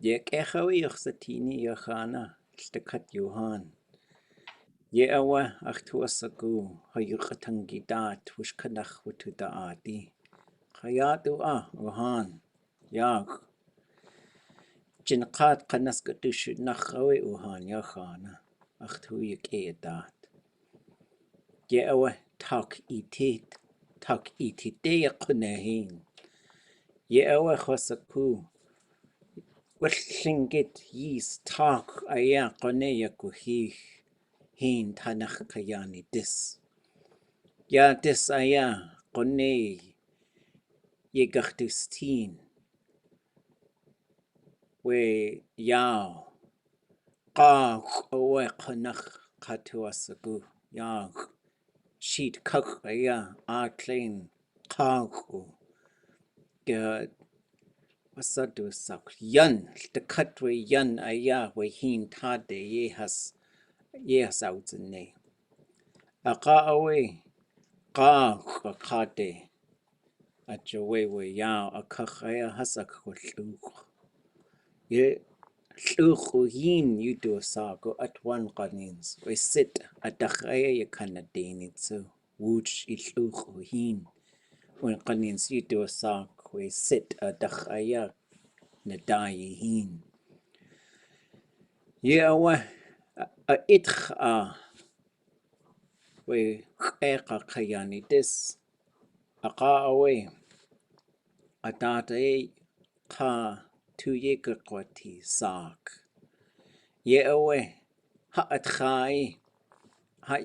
Yek echowi yoxatini yochana, stekat Johan. Ye awa achtuasagu, hayukatangidat, wishkanach wutuda adi. Hayatu Johan, yag. Jinqat kanaskatushu nachawi Johan yochana, achtu yek edat. Ye awa tak itit yakunehin. Ye awa chosaku. Tlingit yis tak aya qone yakuhi hin tanach kayani dis. Ya dis aya qone yegachtustin we yao qaq awe qanach qatuasagu ya sheet kak aya atlein qaq ge wasadu sak yan the katwe yan aya we hin tade yes out in ne aqa awe qaqade at your way we ya akaya hasak khluq ye khluq hin you do sago at one qanins we sit at dakhaya ye kanadini so wuch khluq hin when qanins you do sag we sit at dakhaya nadai hin ye awa itch we eqa kayani dis aqa away adate ka tu yekwati sak ye away ha at khai ha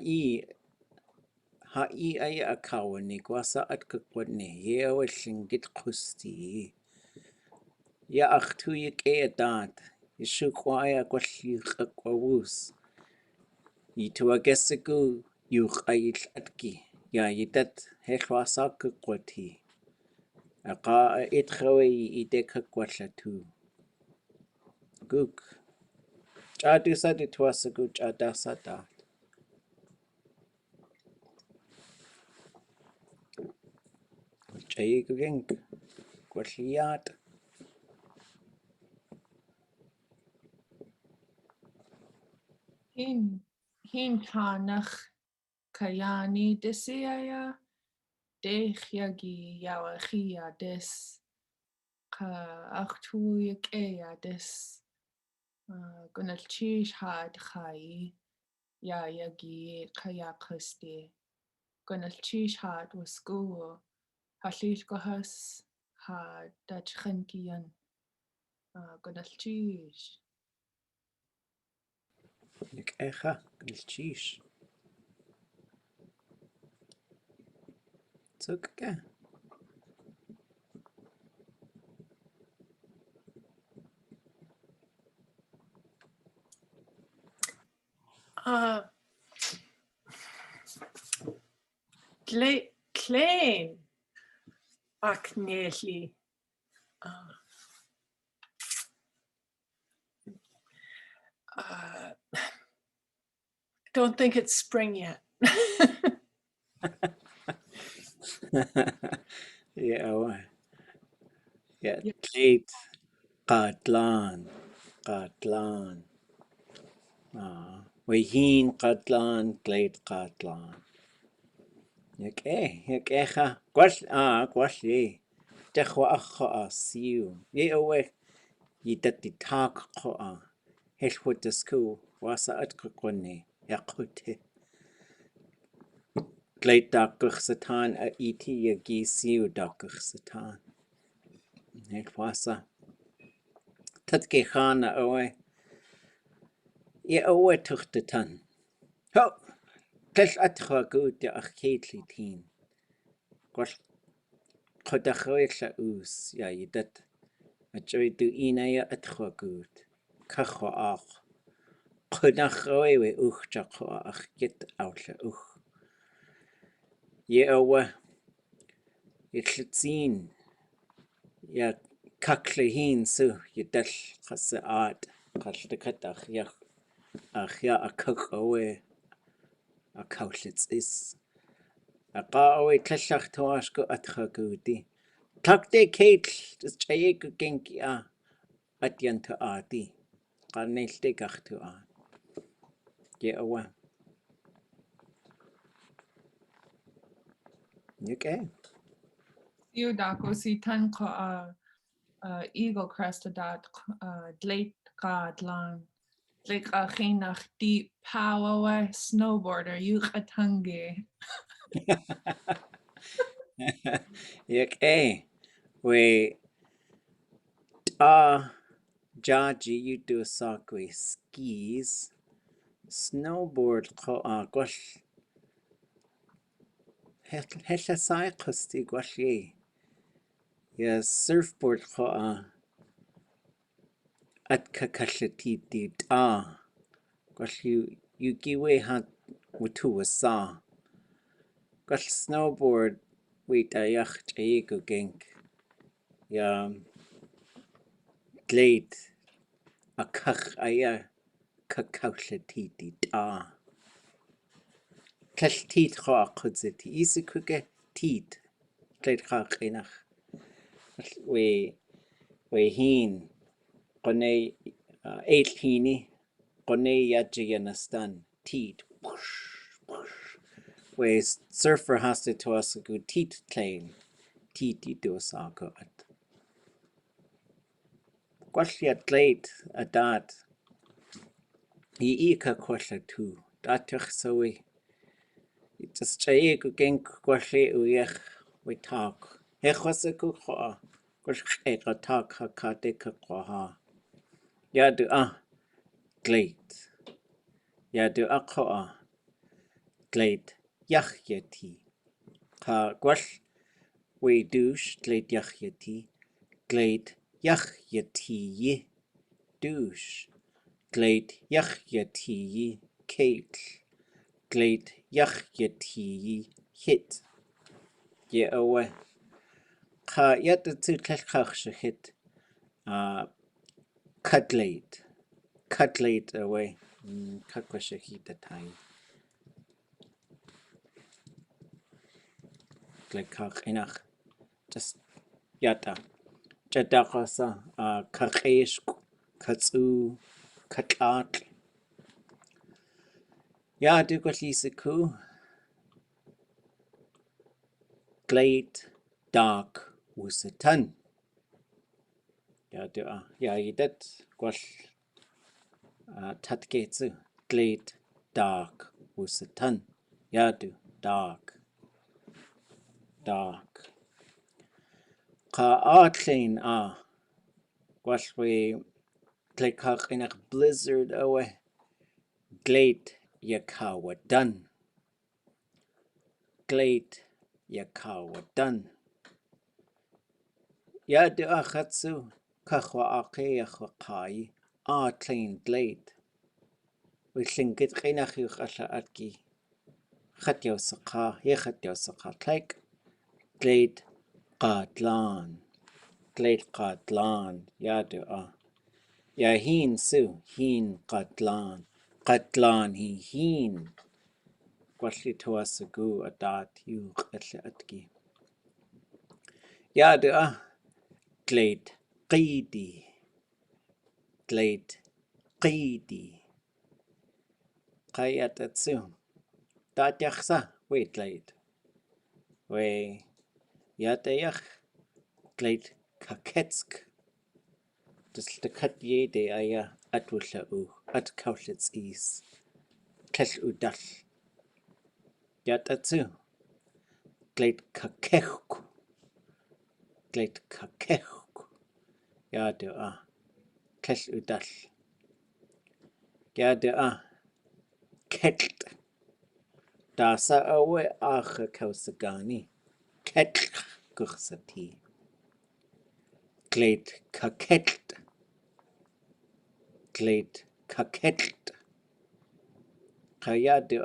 ay akawani kwasa at kakwani ye away shingit kusti ya akhtu yek edat yishu kwaya kwashi kwawus yitu agesigu yuq ayil atki ya yitat helwasa kakwati aqa itkhaway idekakwallatu guk chadisa de twasagu chadasata chayigeng kwalliat Hin kanach kayani desiaya dechiagi yawachia des ka achtu yakea des gunalchish had khai ya yagi kaya kusti gunalchish had was go halish gohas ha dachchenkian gunalchish yek echa gilchish tsukka Klein Akneli. Don't think it's spring yet. yeah tleit qatlan we hin qatlan tleit qatlan yek echa kwalli techwa akha siu ye awe yitat di tak kha helwat the school wasa at kwani yaqute gleit dakch satan a iti yagi siu dakch satan het wasa tatke khana awe ye awe tuchtatan ho tel atkhwa gut de achketli tin kwal qodakhoyla us ya yidat ajoy du inaya atkhwa gut khwa ach qodakhoy we uchchakwa achket outla uch ye awe itlitsin ya kaklehin su yidal khasaat qaltakat akhya akak awe akawlits is aqa awe tlallach toashko atkhagudi takte ketl des chayek genki at yan to ati. Qarneilti gach to a. Ye awa. Okay. You dako si tan ko eagle crested dat dleit god lang. Like a chinach deep power snowboarder you atangi. Okay. We Jaji you do sakwe skis. Snowboard ko gwash. Hella sai kusti gwash ye. Ya surfboard ko at kakashatiti gwash you giwe hat wutu wasa. Gwash snowboard wait ayach go genk. Ya glade a kach aya kakashatiti Kall teeth ra kudziti. Isi kuke teeth. Glade ra kinach. We heen. Kone 18 Kone yaji yanastan. Teeth. We surfer has to us a good teeth plane. Teeth do us a good. Quashia glade a dad. Ika kwasha too. Datach so we. Just chay go genk kwashe uyech we talk. Hechwase ku kwa. Kwash eka talk ha kate ka kwa ha. Ya do glade. Ya do kwa glade yach yeti. Ka kwash we douche glade yach yeti. Glade yach yeti ye douche. Glade yach yeti ye kate. Glade yach yeti ye hit. Ye awe. Ka yet the two klachach hit. Cutlet away. Kakwashahita time. Glekach inach. Just yata. Jadakasa, kakesh, katsu, katlat. Ya do kwashisiku. Glade, dark, wusatan. Ya do ya yidat kwash tatgetsu. Glade, dark, wusatan. Ya do dark. Ka atlein gwash we glekach inach blizzard awe. Glade yakawa done. Glade yakawa done. Ya de achatsu kachwa ake yachakai atlein glade. We Tlingit kinach yuchasha atki. Chatyo saka yechatyo saka tlek. Glade qatlan. Glade qatlan. Ya de Ya heen su heen qatlan. Qatlan heen. Gwalli tuasagu adat yu qatli atki. Ya de glade qidi. Glade qidi. Qayat atsu. Dat yaksa we glade. We yatayach glade kaketsk. Dus de kat ye de aya atwusha at kautlits is. Kesh udal. Yat atsu. Glade kakechk. Glade kakechk. Ya de kesh udal. Ya de ketlt. Dasa awe acha kausagani. Ketl gursati. Glade kaketlt. Glade kaketlt. Kaya de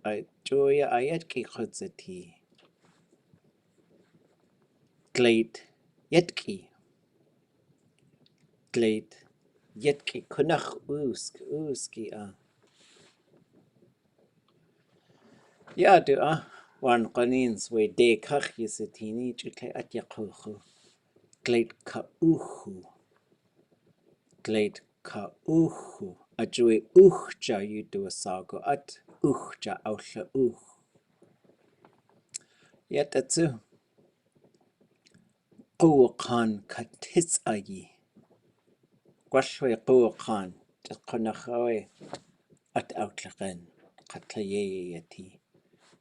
I joya ayat ki khutzati. Glade yetki. Glade yetki kunach uski Ya de wan qanins we de kach yisatini chukle at yakhu. Glade ka uhu. Dleit ka uhu. Ajwe uchja you do a sago at uchja outla uch. Yet atsu. Quwakan katis ayi. Gwashwe quwakan. Taqonahawe at outlagan. Katlaye yati.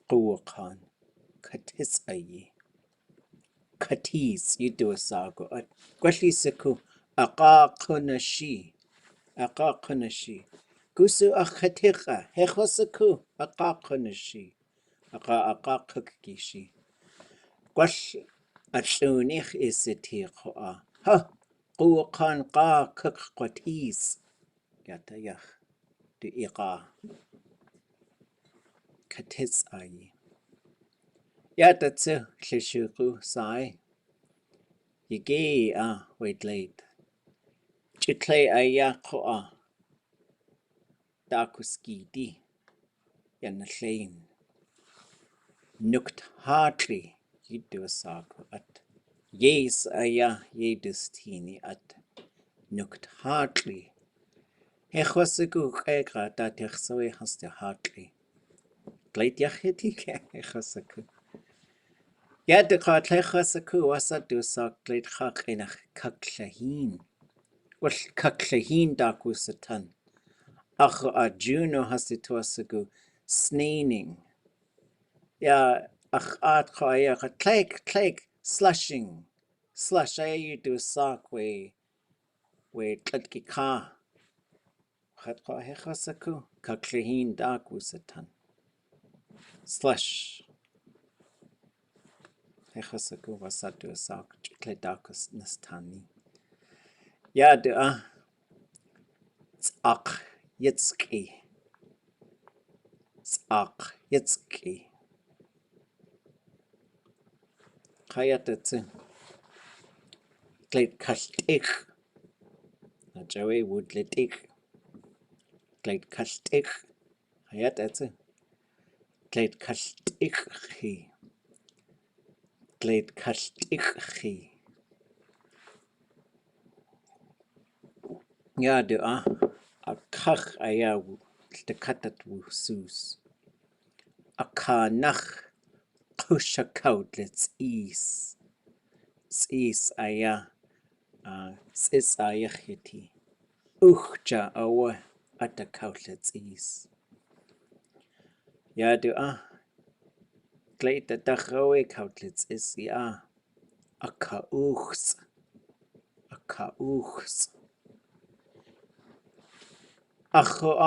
Quwakan katis ayi. Katis you do a sago at Gwashli siku. Aqa kunashi. Aqa kunashi. Gusu akhatika. Hechosaku. Aqa kunashi. Aqa kukishi. Gwash at shunich is it here. Ha. Quwakan qa kukwatis. Yata yach. Du iqa. Katis ayi. Yata tsu. Shishuku sai. Yigi wait late. Chitle ayakoa. Dakuskidi. Yanashain. Nukt hardly. You do a sago at. Yes ye destini at. Nukt hardly. Hechosigu kega dat yachsoe has the hardly. Gleit yachitike hechosiku. Yet the cart hechosiku was a do so gleit hak in a kaklahin. Well, kaklahin dakusatan. Ach a juno has the toasigu snaining. Ja, ach art koya click slushing. Slush you do sock we klitki ka. Hat ko hechasaku kaklihin dakusatan. Slush. Hechasaku wasat do sock kledakus nastani. Ja du ach yitski. Ach yitski. Kayatatsu. Gleit kastik. Na Joey would let ik. Gleit kastik. Kayatatsu. Gleit kastikhi. Gleit kastikhi. Ja du a kach ayawu. De katat wu sus. A ka nach. Kusha kautlets is. Is aya. Sis ayachiti. Uchja awa at the kautlets is. Ja du a. Gleit de dachawe kautlets is ja. A ka uchs. A ka uchs. Acho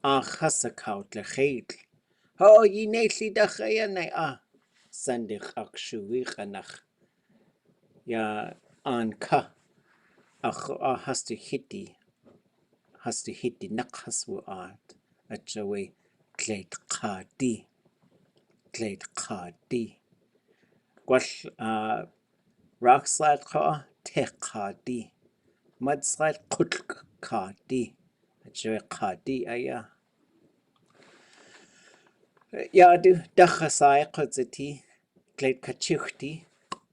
hasa kautle chedl. Ho ye neitli dachaya ne Sandig akshuwich anach. Ja an ka. Acho has to hitti. Has to hitti nakhas wu art. At jawe gleit qadi. Gleit qadi. Gwash rock slide ka te qadi. Mud slide qutl qadi. At jawe qadi aya. Ja du dachasai qadzati. Gleit kachuchti.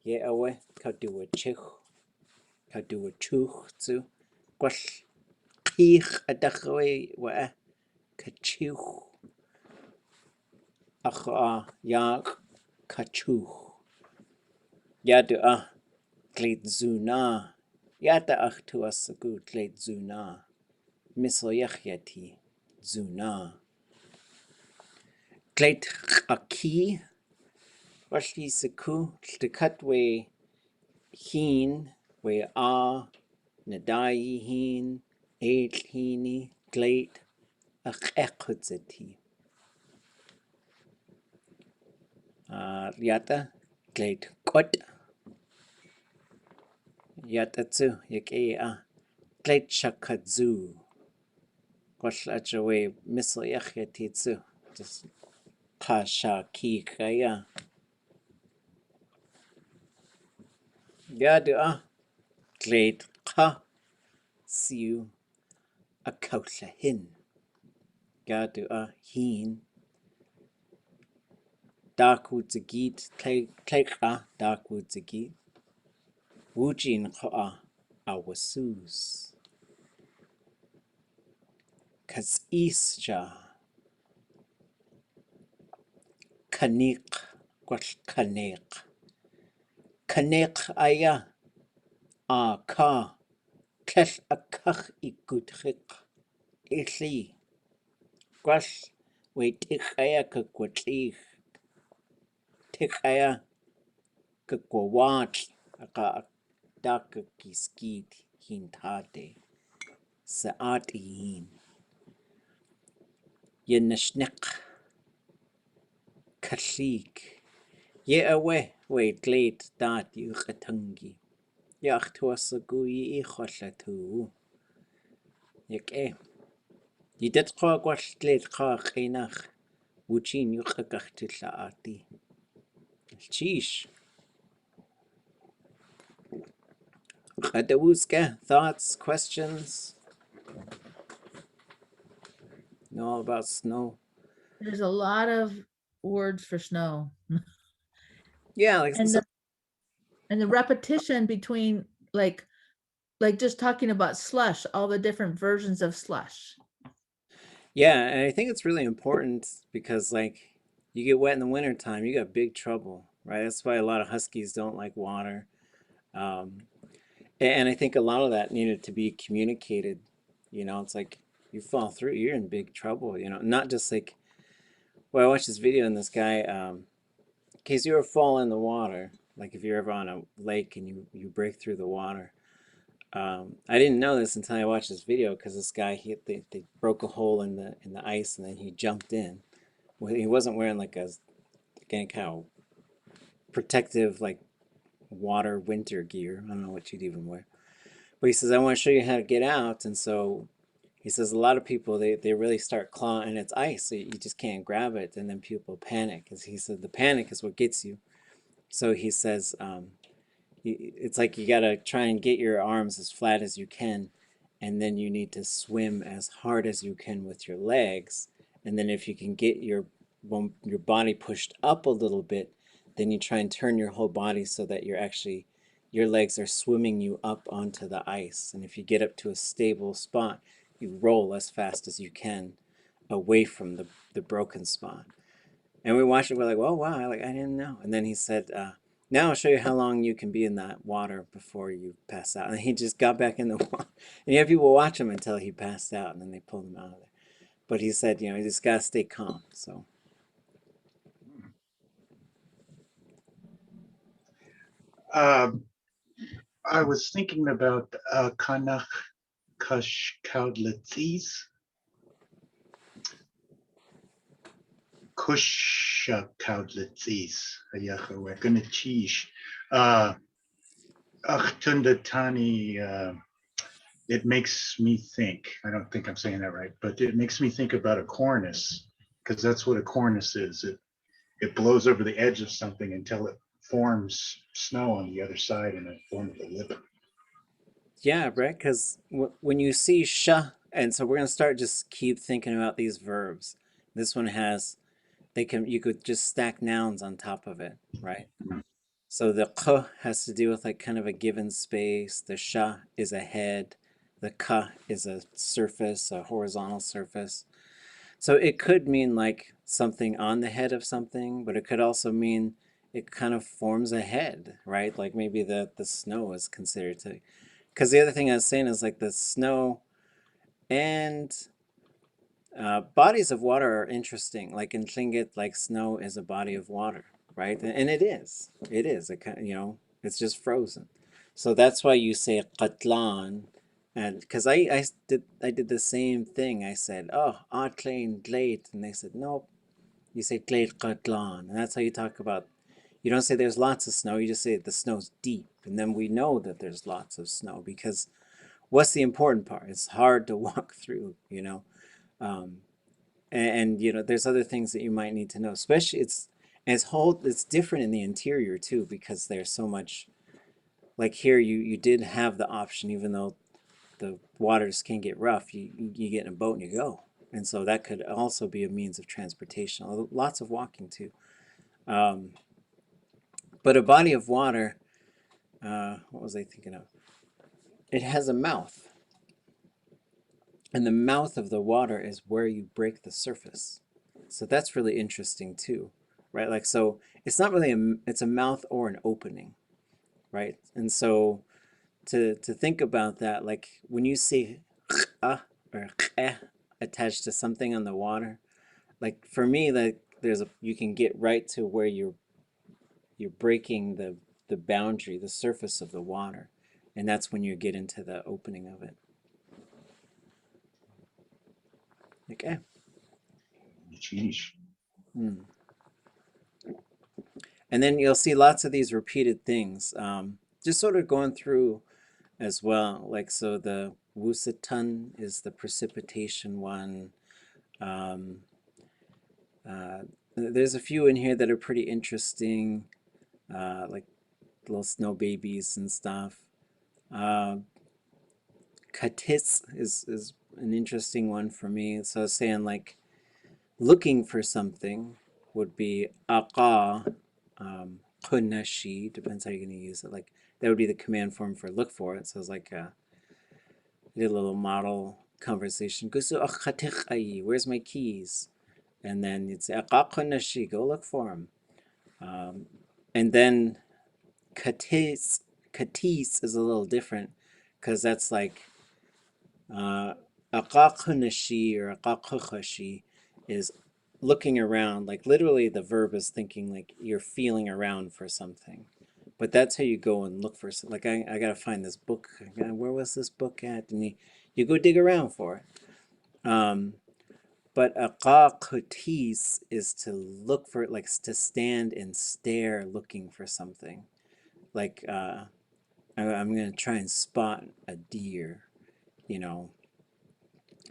Ye awe ka do a chich. Ka do a chuch zu. Gwash qich a dachawe wa kachuch. Ach ya kachuch. Ja du gleit zuna. Ja da ach tu asagu gleit zuna. Misl yachyati. Zuna. Gleit aki. Washli saku. Kat we heen. We nadai heen. Eight heeni. Gleit ach ekudzati. Yata gleit kot. Yata tsu yake gleit shakadzu. Gwash achawe misl yachyati tsu. Just pasha ki kaya. Yadu gleit ka siu a kautla hin. Yadu hin. Taku zigit kleka taku zigit. Wujin ka awasus. kasisha, kanik, kwash kanek. Kanek aya, ka, kesh akach ikutrik, ishi, kwash, wait tikaya kakwatlich, tikaya kakwawach, aka daka kiskit hintate, saat ihin, yenashnek, kashik, ye awe, wait late dat yukatungi. Yach tuasagu yi ichollatu. Yak Ydet qua gwalltled qua chinach. Wuchin yuchagach tillaati. Sheesh. Adawuska, thoughts, questions? Know all about snow? There's a lot of words for snow. Yeah, like And the repetition between like just talking about slush, all the different versions of slush. yeah, and I think it's really important because like you get wet in the wintertime, you got big trouble, right? That's why a lot of huskies don't like water. And I think a lot of that needed to be communicated. You know, it's like you fall through, you're in big trouble, you know, not just like, well, I watched this video and this guy, in case you ever fall in the water, like if you're ever on a lake and you break through the water. I didn't know this until I watched this video because this guy, they broke a hole in the ice and then he jumped in. Well, he wasn't wearing like any kind of protective like water winter gear. I don't know what you'd even wear. But he says, I want to show you how to get out. And so he says a lot of people, they really start clawing, and it's ice, so you just can't grab it. And then people panic. As he said, the panic is what gets you. So he says, it's like you got to try and get your arms as flat as you can. And then you need to swim as hard as you can with your legs. And then if you can get your body pushed up a little bit, then you try and turn your whole body so that your legs are swimming you up onto the ice. And if you get up to a stable spot, you roll as fast as you can away from the broken spot. And we watched it, we're like, oh wow, like I didn't know. And then he said, now I'll show you how long you can be in that water before you pass out. And he just got back in the water. And you have people watch him until he passed out, and then they pulled him out of there. But he said, you just gotta stay calm. So I was thinking about Kanach Kaudlitzis, Kusha Kaudlitzis, Ayahawe, Gunachish, Achtundatani. It makes me think, I don't think I'm saying that right, but it makes me think about a cornice, because that's what a cornice is. It blows over the edge of something until it forms snow on the other side in the form of a lip. yeah, Brett, because when you see sha, and so we're gonna start just keep thinking about these verbs. This one has, you could just stack nouns on top of it, right? So the k has to do with like kind of a given space. The sha is a head. The ka is a surface, a horizontal surface. So it could mean like something on the head of something, but it could also mean it kind of forms a head, right? Like maybe the snow is considered to, because the other thing I was saying is like the snow and bodies of water are interesting. Like in Tlingit, like snow is a body of water, right? And it is. It is. It's just frozen. So that's why you say qatlan. And because I did the same thing. I said, oh, atlain dleit. And they said, nope. You say dleit qatlan. And that's how you talk about, you don't say there's lots of snow. You just say the snow's deep. And then we know that there's lots of snow because what's the important part? It's hard to walk through, um, and there's other things that you might need to know, especially it's different in the interior too, because there's so much, like here you did have the option, even though the waters can get rough, you get in a boat and you go, and so that could also be a means of transportation, lots of walking too. But a body of water, what was I thinking of? It has a mouth. And the mouth of the water is where you break the surface. So that's really interesting too, right? Like, so it's not really it's a mouth or an opening, right? And so to think about that, like when you see or attached to something on the water, like for me, like you can get right to where you're breaking the boundary, the surface of the water, and that's when you get into the opening of it. Okay. Sheesh. And then you'll see lots of these repeated things, just sort of going through as well. Like, so the Wusatun is the precipitation one. There's a few in here that are pretty interesting, like little snow babies and stuff. Katis is an interesting one for me. So I was saying, like, looking for something would be aqa, kunashi, depends how you're going to use it. Like, that would be the command form for look for it. So it's like did a little model conversation. Where's my keys? And then you'd say, go look for them. And then katis is a little different because that's like or is looking around. Like literally the verb is thinking like you're feeling around for something. But that's how you go and look for something. Like I got to find this book. Where was this book at? And you go dig around for it. But aqaqtis is to look for it, like to stand and stare looking for something. Like I'm going to try and spot a deer, you know.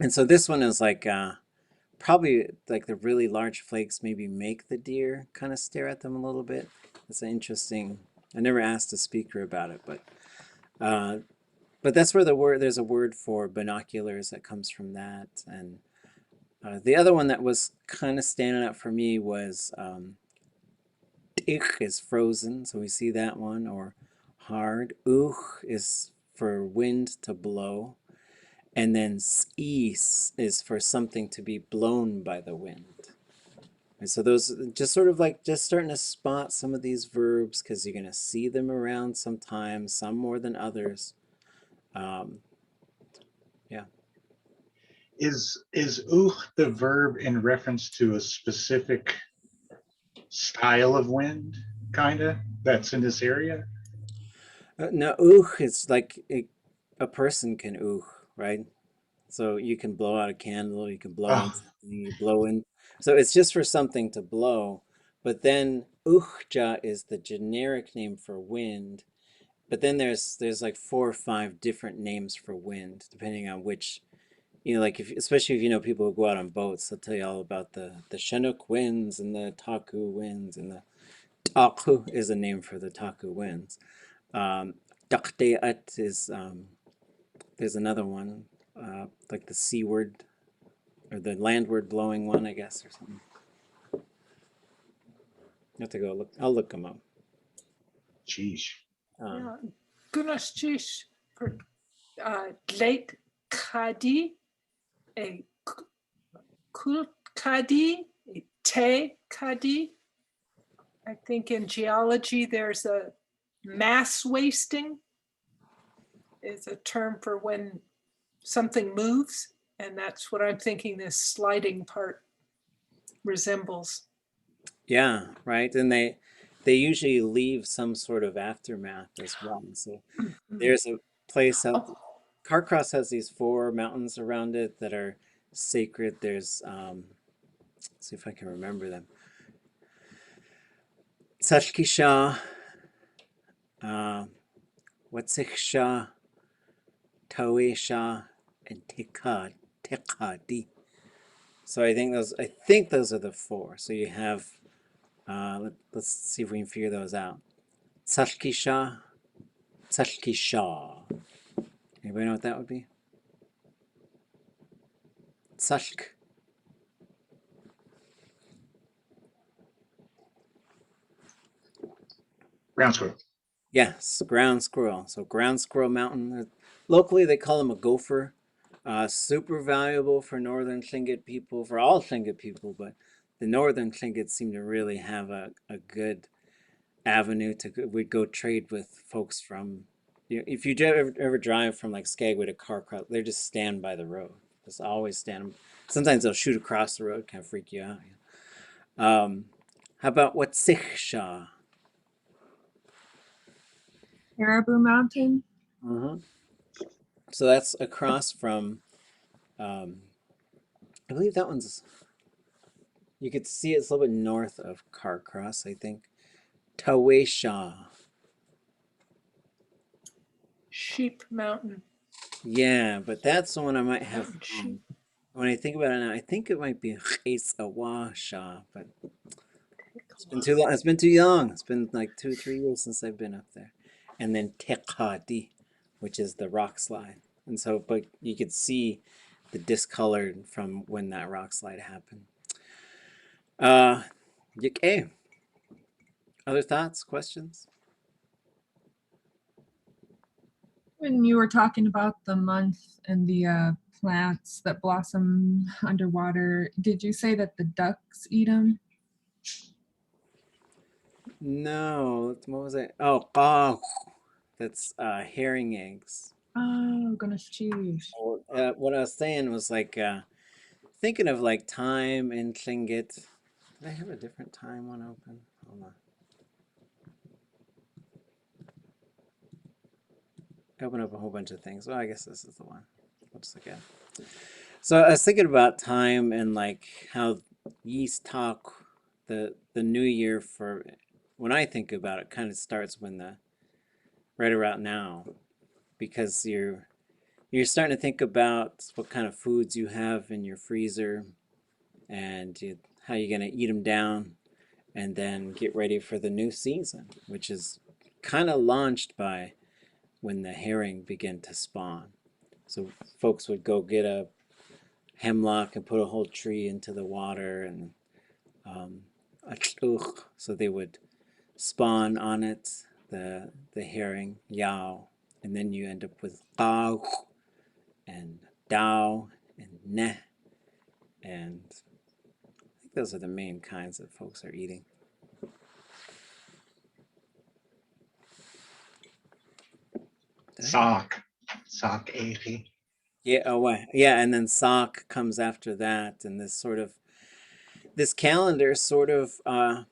And so this one is like probably like the really large flakes maybe make the deer kind of stare at them a little bit. It's an interesting, I never asked a speaker about it, but that's where there's a word for binoculars that comes from that. And the other one that was kind of standing out for me was is frozen, so we see that one, or hard. Is for wind to blow. And then is for something to be blown by the wind. And so those just sort of like just starting to spot some of these verbs because you're going to see them around sometimes, some more than others. Yeah. Is the verb in reference to a specific style of wind, kind of, that's in this area? Now, it's like a person can right? So you can blow out a candle, you can blow in Oh, something, you blow in. So it's just for something to blow. But then uhja is the generic name for wind. But then there's like 4 or 5 different names for wind, depending on which, like especially if you know people who go out on boats, they'll tell you all about the Shenouk winds and the Taku winds, and the Taku is a name for the Taku winds. Dleit is there's another one, like the seaward or the landward blowing one, I guess, or something. You have to go look. I'll look them up. geez. Yeah. Gunastish for dleit kadi, a kul kadi, a te kadi. I think in geology there's a mass wasting is a term for when something moves, and that's what I'm thinking this sliding part resembles. Yeah, right. And they usually leave some sort of aftermath as well. So there's a place out. Carcross has these 4 mountains around it that are sacred. There's let's see if I can remember them. Sashkisha, Watsiksha, Tawesha, and Tekadi. So I think those are the 4. So you have let's see if we can figure those out. Sashkisha. Anybody know what that would be? Sashk. Ground squirrel. Yes, ground squirrel. So ground squirrel mountain. Locally, they call them a gopher. Super valuable for northern Tlingit people, for all Tlingit people, but the northern Tlingit seem to really have a good avenue to we'd go trade with folks from, if you ever drive from like Skagway to Carcross, they just stand by the road. Just always stand. Sometimes they'll shoot across the road, kind of freak you out. How about Watsiksha? Caribou Mountain. So that's across from, I believe that one's, you could see it's a little bit north of Carcross, I think. Tawesha. Sheep Mountain. Yeah, but that's the one I might have. Mountain sheep. When I think about it now, I think it might be Chesawasha, but it's been too long. It's been too long. It's been like 2-3 years since I've been up there. And then Tekadi, which is the rock slide. And so, but you could see the discolored from when that rock slide happened. Okay. Other thoughts, questions? When you were talking about the month and the plants that blossom underwater, did you say that the ducks eat them? No, what was it? Oh, qaq. That's herring eggs. Oh, goodness, cheese. What I was saying was like thinking of like time in Tlingit. Did I have a different time one open? Hold on. Open up a whole bunch of things. Well, I guess this is the one. We'll just look at it. So I was thinking about time and like how yeast talk, the new year for, when I think about it, kind of starts when right around now, because you're starting to think about what kind of foods you have in your freezer and how you're going to eat them down and then get ready for the new season, which is kind of launched by when the herring begin to spawn. So folks would go get a hemlock and put a whole tree into the water, and so they would spawn on it, the herring, yao, and then you end up with qaq and dao and neh, and I think those are the main kinds that folks are eating. Sock egi. Yeah, and then sock comes after that, and this calendar sort of kind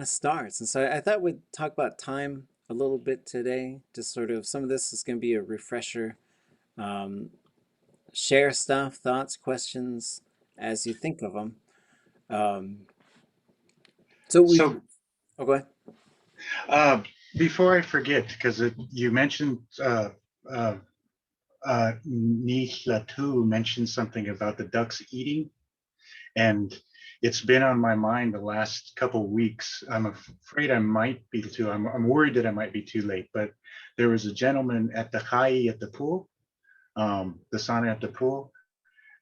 of starts. And so I thought we'd talk about time a little bit today. Just sort of, some of this is going to be a refresher. Share stuff, thoughts, questions as you think of them. So oh, go ahead. before I forget, because you mentioned Nihlatu mentioned something about the ducks eating, and it's been on my mind the last couple of weeks. I'm afraid I might be too. I'm worried that I might be too late. But there was a gentleman at the Hai at the pool, the sauna at the pool,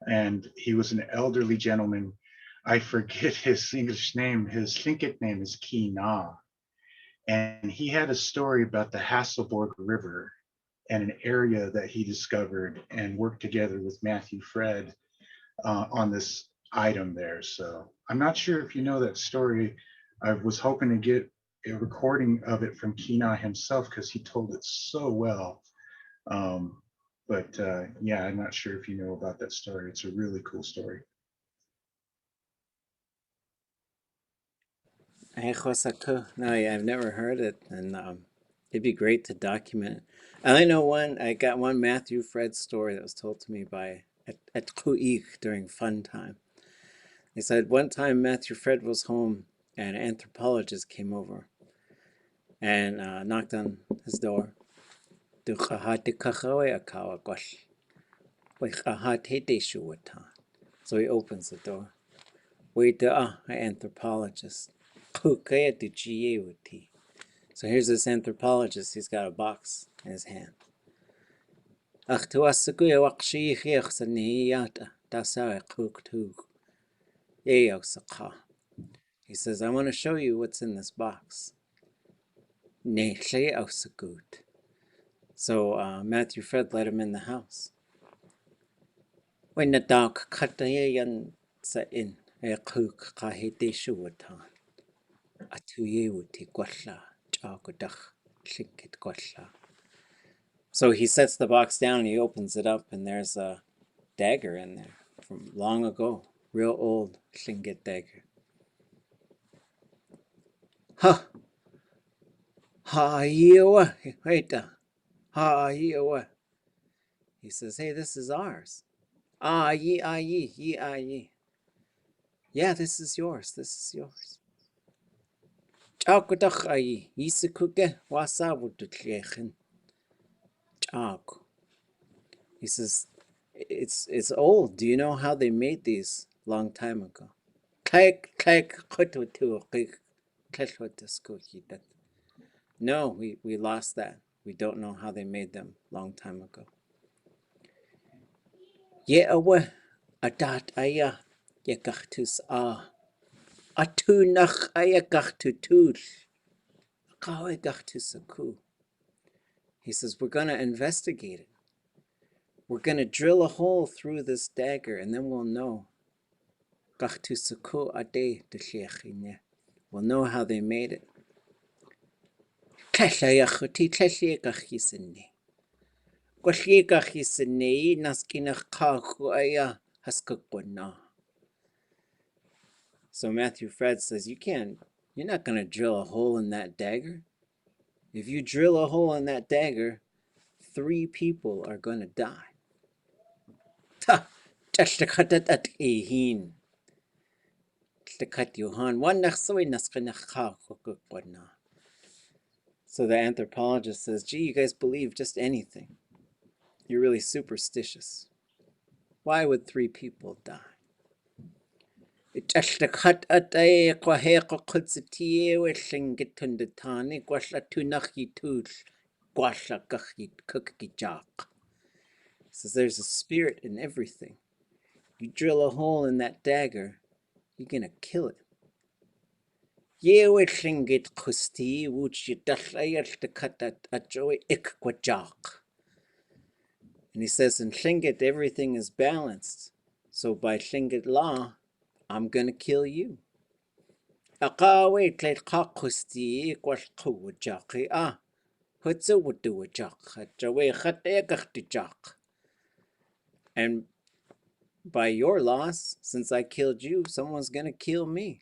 and he was an elderly gentleman. I forget his English name. His Tlingit name is Kina, and he had a story about the Hasselborg River and an area that he discovered and worked together with Matthew Fred on this item there. So I'm not sure if you know that story. I was hoping to get a recording of it from Kina himself because he told it so well. But yeah, I'm not sure if you know about that story. It's a really cool story. No, yeah, I've never heard it, and it'd be great to document it. I got one Matthew Fred story that was told to me by at Kuik during fun time. They said one time Matthew Fred was home and an anthropologist came over and knocked on his door. So he opens the door. Wait, an anthropologist. So here's this anthropologist. He's got a box in his hand. He says, I want to show you what's in this box. So Matthew Fred let him in the house. When the dark katayan sa in a cook kahete shuatan. Atuye uti gwalla chagudach Tlingit gwalla. So he sets the box down and he opens it up, and there's a dagger in there from long ago. Real old Tlingit dagger. Ha! Ha yewa! Wait, ha yewa! He says, hey, this is ours. Ah ye, ah ye, ah ye. Yeah, this is yours. This is yours. Chagudach ah ye. Yisikuke wasabututlechen. Chag. He says, it's old. Do you know how they made these long time ago? No, we lost that. We don't know how they made them long time ago. Ye'awa adat aya yekachtus atunach aya gachtutul kawe gachtusaku. He says, we're going to investigate it. We're going to drill a hole through this dagger, and then we'll know. We'll know how they made it. So Matthew Fred says, you're not going to drill a hole in that dagger. If you drill a hole in that dagger, 3 people are going to die. So the anthropologist says, gee, you guys believe just anything. You're really superstitious. Why would 3 people die? Says there's a spirit in everything. You drill a hole in that dagger, you're gonna kill it. And he says in Tlingit everything is balanced. So by Tlingit law, I'm gonna kill you. And by your loss, since I killed you, someone's gonna kill me.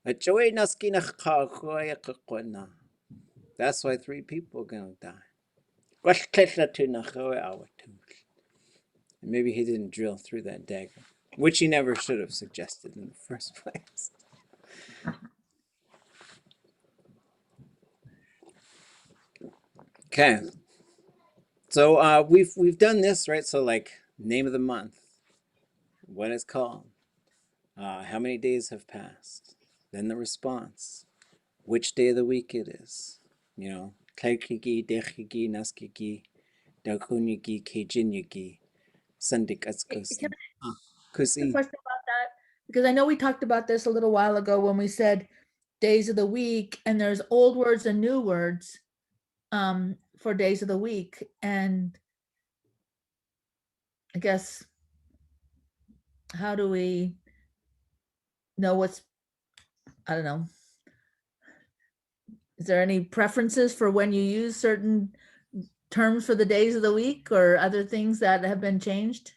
That's why 3 people are gonna die. And maybe he didn't drill through that dagger, which he never should have suggested in the first place. Okay, so we've done this, right? So like name of the month, what it's called, how many days have passed, then the response, which day of the week it is, you know, Kaikigi, Dechigi, Naskigi, Dakunigi, Keijinyigi, Sandik Atskus. Can I ask a Kusi. question about that? Because I know we talked about this a little while ago when we said days of the week, and there's old words and new words for days of the week. And I guess, how do we know I don't know. Is there any preferences for when you use certain terms for the days of the week or other things that have been changed?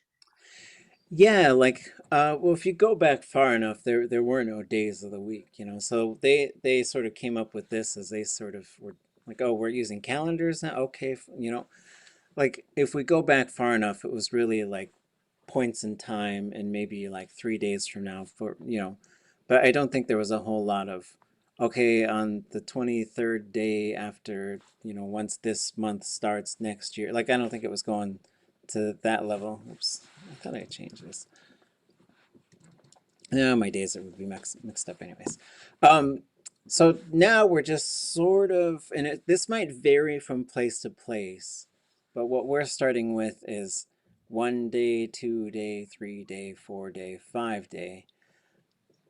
Yeah, like well, if you go back far enough, there were no days of the week, you know. So they sort of came up with this as they sort of were like, oh, we're using calendars now. Okay, you know, like if we go back far enough, it was really like points in time and maybe like 3 days from now for, you know, but I don't think there was a whole lot of, okay, on the 23rd day after, you know, once this month starts next year. Like, I don't think it was going to that level. Oops, I thought I changed this. No, my days would be mixed up anyways. So now we're just sort of, and this might vary from place to place, but what we're starting with is 1 day, 2 day, 3 day, 4 day, 5 day.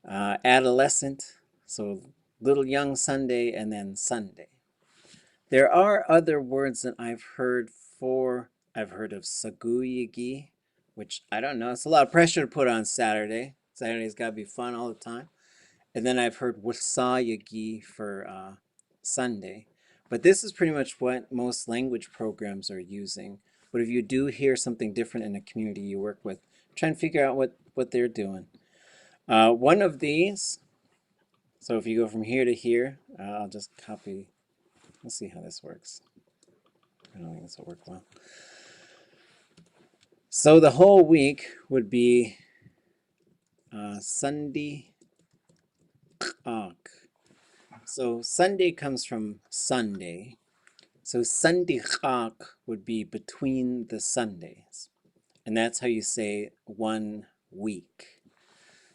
Adolescent, so little young Sunday, and then Sunday. There are other words that I've heard of saguyigi, which I don't know. It's a lot of pressure to put on Saturday. Saturday's got to be fun all the time. And then I've heard Wasayagi for Sunday. But this is pretty much what most language programs are using. But if you do hear something different in a community you work with, try and figure out what they're doing. One of these, so if you go from here to here, I'll just copy. Let's see how this works. I don't think this will work well. So the whole week would be Sunday. So Sunday comes from Sunday. So Sunday would be between the Sundays. And that's how you say 1 week.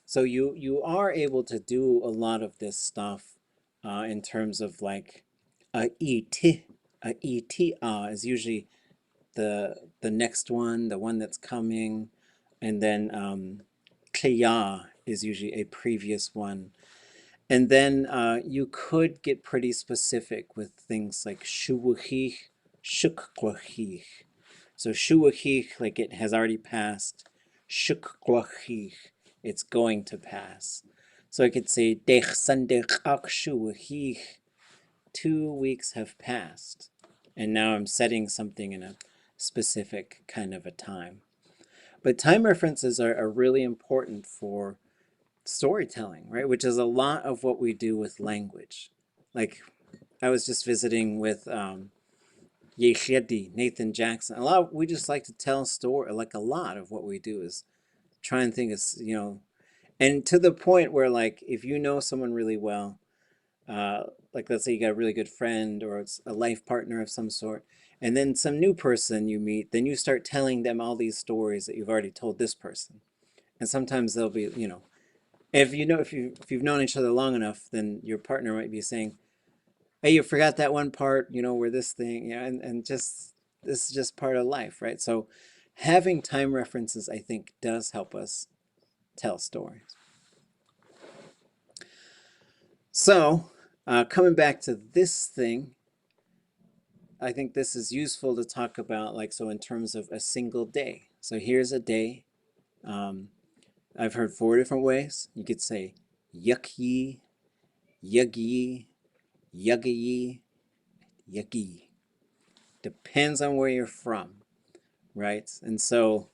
So you are able to do a lot of this stuff in terms of like a et is usually the next one, the one that's coming, and then Kleya is usually a previous one. And then you could get pretty specific with things like shuwahich, shukkwahich. So shuwahich, like it has already passed. Shukkwahich, it's going to pass. So I could say dech sandech ak shuwahich. 2 weeks have passed. And now I'm setting something in a specific kind of a time. But time references are really important for storytelling, right? Which is a lot of what we do with language. Like I was just visiting with Yeshedi, Nathan Jackson. We just like to tell a story. Like a lot of what we do is try and think is, and to the point where like if you know someone really well, like let's say you got a really good friend or it's a life partner of some sort, and then some new person you meet, then you start telling them all these stories that you've already told this person. And sometimes they'll be, if you've known each other long enough, then your partner might be saying, hey, you forgot that one part, where this thing, and just this is just part of life, right? So having time references, I think, does help us tell stories. So coming back to this thing, I think this is useful to talk about, like, so in terms of a single day. So here's a day. I've heard 4 different ways. You could say yucky, yuggy, yuggy, yucky. Depends on where you're from, right? And so,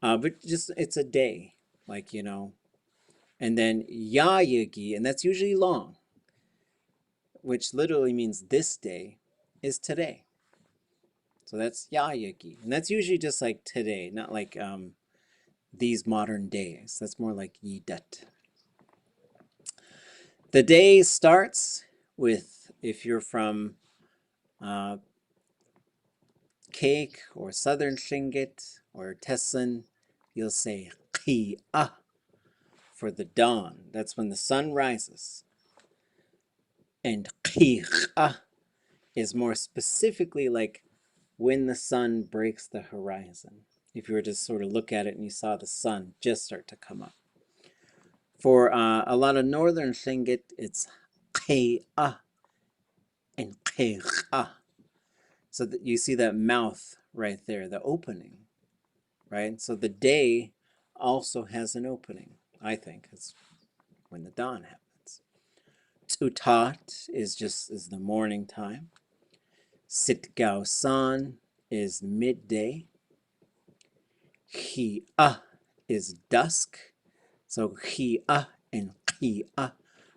but just it's a day, like, and then yayagi, and that's usually long, which literally means this day is today. So that's yayagi, and that's usually just like today, not like these modern days. That's more like yidat. The day starts with, if you're from Cake or Southern Tlingit or Tessin, you'll say qiyah for the dawn. That's when the sun rises. And qiyah is more specifically like when the sun breaks the horizon. If you were to sort of look at it and you saw the sun just start to come up. For a lot of Northern Tlingit, it's qiyah and qiyah. So that you see that mouth right there, the opening, right? So the day also has an opening, I think. It's when the dawn happens. Tutat is the morning time. Sitgausan is midday. Hi'ah is dusk. So hi'ah and qi'ah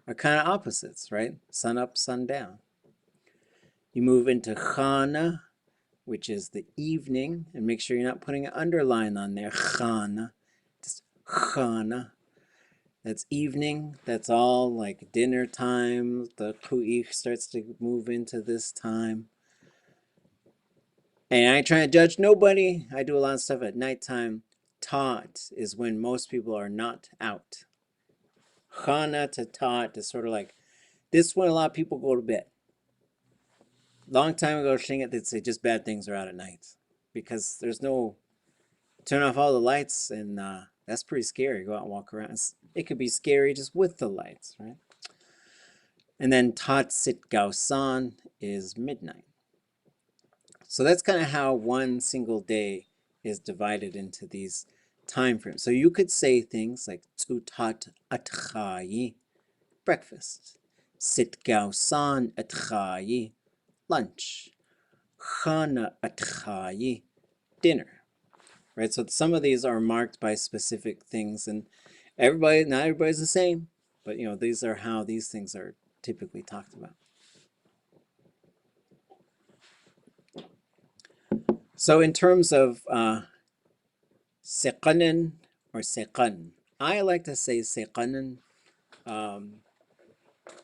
are kind of opposites, right? Sun up, sun down. You move into Chana, which is the evening, and make sure you're not putting an underline on there. Chana, just Chana. That's evening. That's all like dinner time. The Ku'ich starts to move into this time. And I ain't trying to judge nobody. I do a lot of stuff at nighttime. Tat is when most people are not out. Chana to Tat is sort of like, this is when a lot of people go to bed. Long time ago, Tlingit, they'd say just bad things are out at night because there's no, turn off all the lights, and that's pretty scary. Go out and walk around. It could be scary just with the lights, right? And then Tat Sit Gausan is midnight. So that's kind of how one single day is divided into these time frame. So you could say things like tutat atchayi, breakfast. Sit gausan atchayi, lunch. Chana atchayi, dinner. Right? So some of these are marked by specific things, and not everybody's the same, but these are how these things are typically talked about. So in terms of seqanen or seqan, I like to say seqanen, and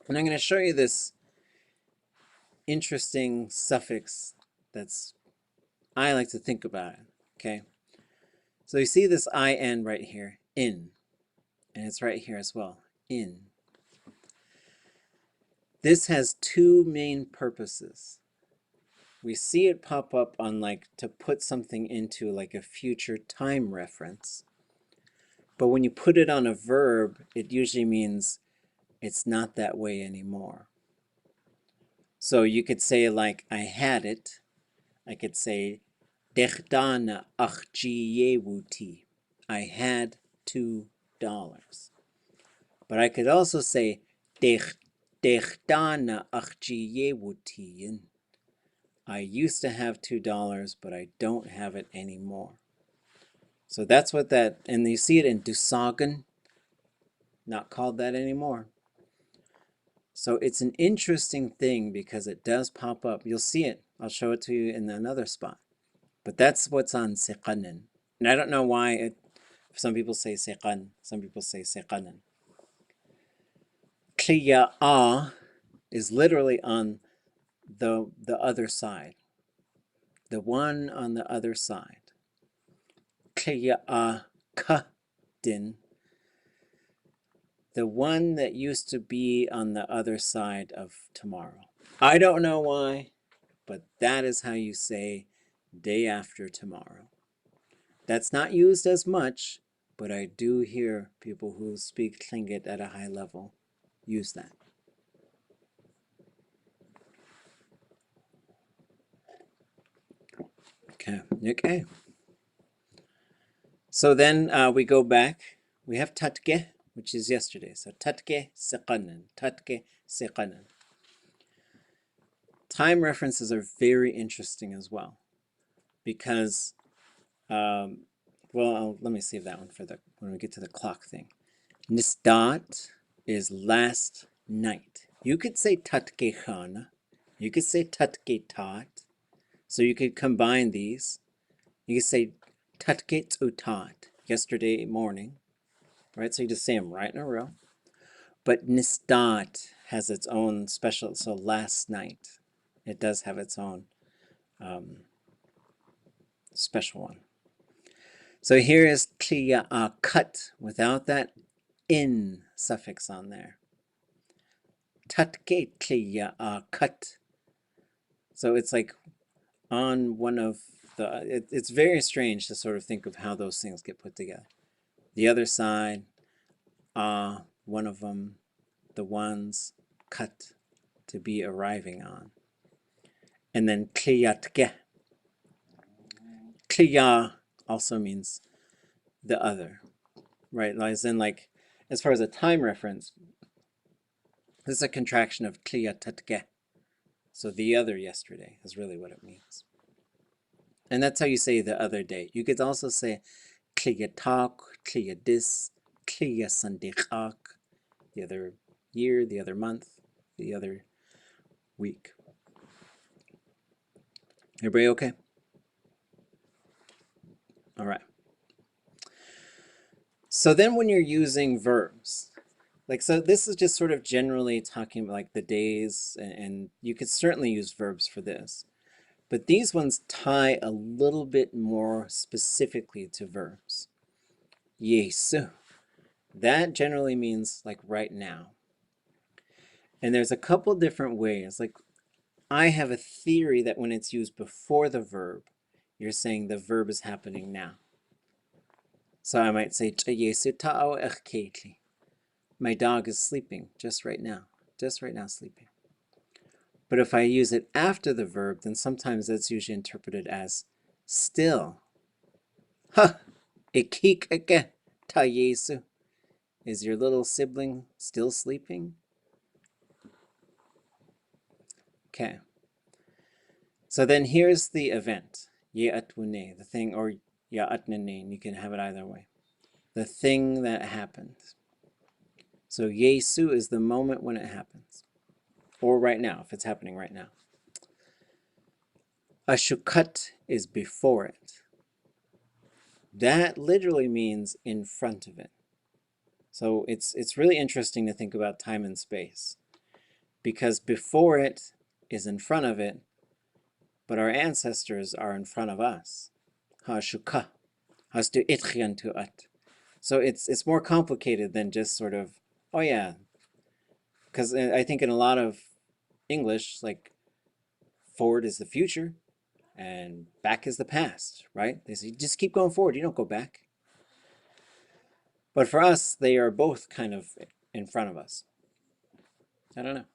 I'm going to show you this interesting suffix I like to think about it, okay? So you see this in right here, in, and it's right here as well, in. This has two main purposes. We see it pop up on to put something into a future time reference. But when you put it on a verb, it usually means it's not that way anymore. So you could say I had it. I could say Dechdana achjiyewuti. I had $2. But I could also say Dechdana achjiyewuti. I used to have $2, but I don't have it anymore. So that's what that, and you see it in Dusagen, not called that anymore. So it's an interesting thing because it does pop up. You'll see it. I'll show it to you in another spot. But that's what's on seqanen. And I don't know why some people say seqan, some people say seqanen. Kliya'a is literally on the other side. The one on the other side. Kliya'a ka-din. The one that used to be on the other side of tomorrow. I don't know why, but that is how you say day after tomorrow. That's not used as much, but I do hear people who speak Tlingit at a high level use that. Okay. So then we go back. We have tatke, which is yesterday. So tatke seqanen, tatke seqanen. Time references are very interesting as well, because, let me save that one for when we get to the clock thing. Nisdat is last night. You could say tatke chana. You could say tatke tat. So you could combine these. You could say tatke utat, yesterday morning. Right? So you just say them right in a row. But nisdat has its own special, so last night. It does have its own special one. So here is kliya cut without that in suffix on there. Tatke kliya cut. So it's on one of it's very strange to sort of think of how those things get put together. The other side, one of them, the ones, cut, to be arriving on. And then kliyatke. Kliya also means the other, right? As in as far as a time reference, this is a contraction of kliyatatke. So the other yesterday is really what it means. And that's how you say the other day. You could also say kliyatak, kliyadis, kliyasandikak, the other year, the other month, the other week. Everybody okay? All right. So then when you're using verbs, so this is just sort of generally talking about the days, and you could certainly use verbs for this. But these ones tie a little bit more specifically to verbs. Yesu. That generally means right now. And there's a couple different ways. I have a theory that when it's used before the verb, you're saying the verb is happening now. So I might say, my dog is sleeping just right now sleeping. But if I use it after the verb, then sometimes that's usually interpreted as still. Ikikake ta Yesu. Is your little sibling still sleeping? Okay. So then here's the event. Ye atwune, the thing, or ya atnane, you can have it either way. The thing that happens. So Yesu is the moment when it happens. Or right now, if it's happening right now. Ashukat is before it. That literally means in front of it. So it's really interesting to think about time and space, because before it is in front of it, but our ancestors are in front of us. Ha-shuka, has-tu itchiantuat. So it's more complicated than just sort of, oh yeah, because I think in a lot of English, like forward is the future and back is the past, right? They say just keep going forward, you don't go back. But for us, they are both kind of in front of us. I don't know.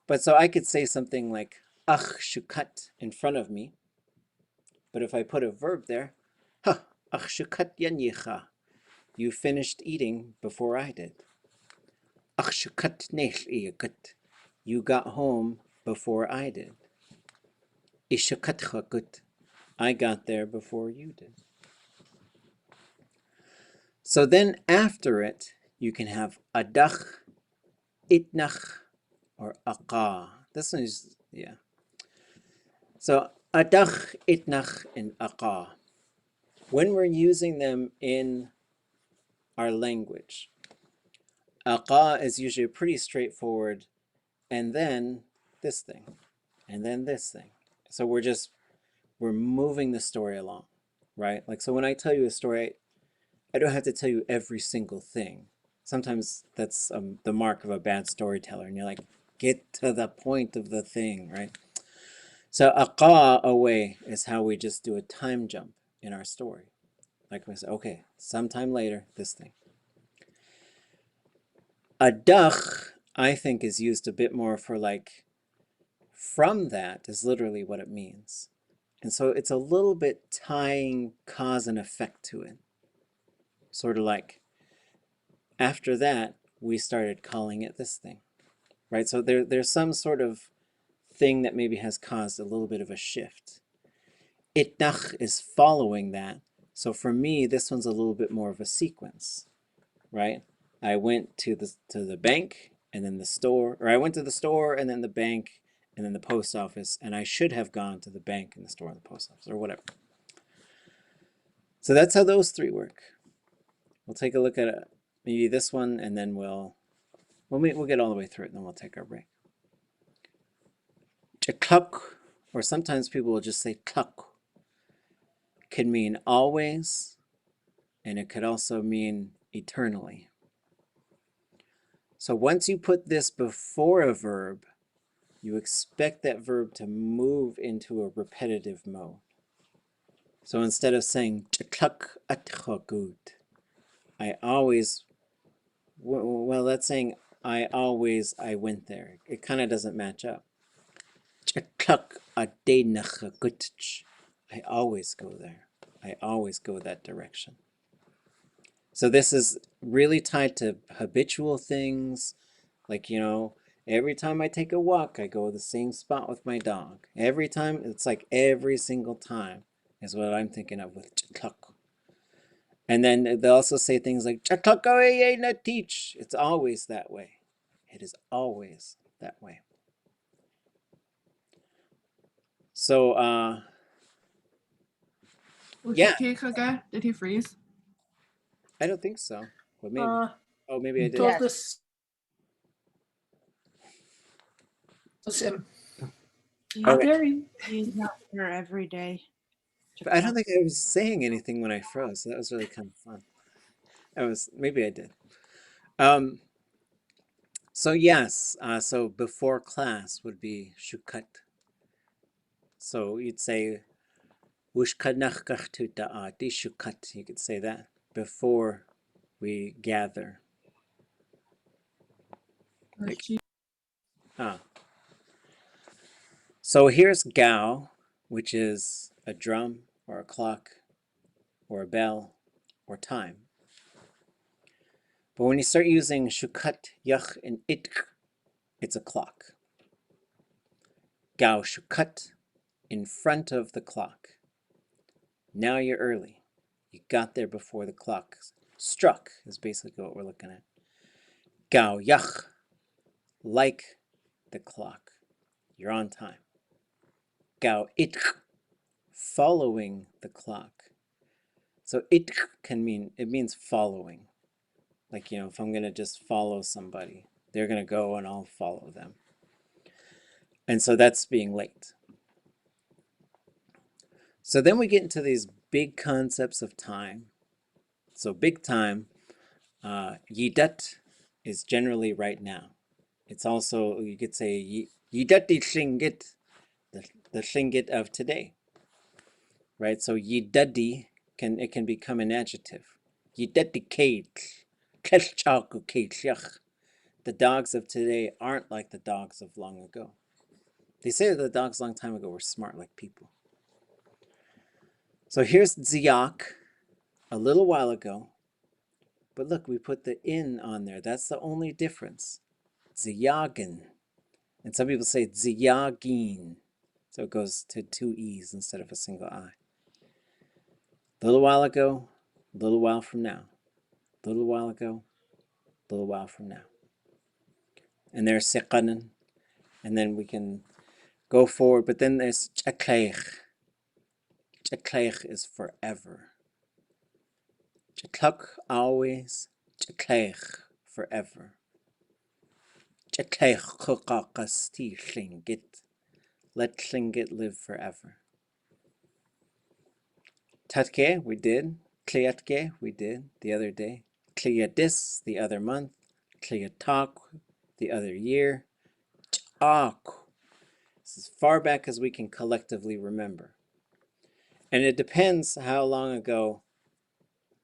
But so I could say something like, ach shukat in front of me. But if I put a verb there, ha, ach shukat yanyicha. You finished eating before I did. Ach shukat nech. You got home before I did. Ishukat gut. I got there before you did. So then after it, you can have adach, itnach, or aqa. This one is, yeah. So adach, itnach, and aqa. When we're using them in our language, aqa is usually pretty straightforward, and then this thing, and then this thing. So we're moving the story along, right? Like, so when I tell you a story, I don't have to tell you every single thing. Sometimes that's the mark of a bad storyteller, and you're like, get to the point of the thing, right? So aqa away is how we just do a time jump in our story. Like we say, okay, sometime later, this thing. Adach, I think, is used a bit more for like, from that is literally what it means. And so it's a little bit tying cause and effect to it. Sort of like, after that, we started calling it this thing, right? So there's some sort of thing that maybe has caused a little bit of a shift. Itnach is following that. So for me, this one's a little bit more of a sequence, right? I went to the bank and then the store, or I went to the store and then the bank and then the post office, and I should have gone to the bank and the store and the post office, or whatever. So that's how those three work. We'll take a look at maybe this one, and then we'll get all the way through it, and then we'll take our break. Chakuk, or sometimes people will just say kluk, can mean always, and it could also mean eternally. So once you put this before a verb, you expect that verb to move into a repetitive mode. So instead of saying chaklak atchagut, I always, well, that's saying I went there. It kind of doesn't match up. Chaklak adenachagutch, I always go there. I always go that direction. So this is really tied to habitual things, like, you know, every time I take a walk, I go to the same spot with my dog. Every time, it's like every single time is what I'm thinking of with chaklak. And then they also say things like chaklak na teach. It's always that way. It is always that way. So, yeah. Did he freeze? I don't think so. But maybe. Oh, maybe I did. Told this. Him. Okay. He's not here every day. But I don't think I was saying anything when I froze. So that was really kind of fun. Maybe I did. So yes, so before class would be shukat. So you'd say wushkanachkachtuta di shukat. You could say that before we gather. Like, So here's gao, which is a drum or a clock or a bell or time. But when you start using shukat, yach, and itk, it's a clock. Gao shukat, in front of the clock. Now you're early. You got there before the clock struck, is basically what we're looking at. Gao yach, like the clock. You're on time. Gao itk, following the clock. So itk can mean, it means following. Like, you know, if I'm going to just follow somebody, they're going to go and I'll follow them. And so that's being late. So then we get into these big concepts of time. So big time, yidat is generally right now. It's also, you could say, yidati Tlingit, the Tlingit of today. Right? So yidadi, it can become an adjective. Yidati kate, kelchaku kate. The dogs of today aren't like the dogs of long ago. They say that the dogs a long time ago were smart like people. So here's ziyak, a little while ago. But look, we put the in on there. That's the only difference. Ziyagen. And some people say ziyagin. So it goes to two E's instead of a single I. A little while ago, a little while from now. A little while ago, a little while from now. And there's seqanan. And then we can go forward. But then there's chakleich. Chakleich is forever. Chakluk always. Chakleich forever. Chakleich kukakasti Tlingit. Let Tlingit live forever. Tatke, we did. Kliatke, we did the other day. Kliadis, the other month. Kliatak, the other year. Chak. This is as far back as we can collectively remember. And it depends how long ago,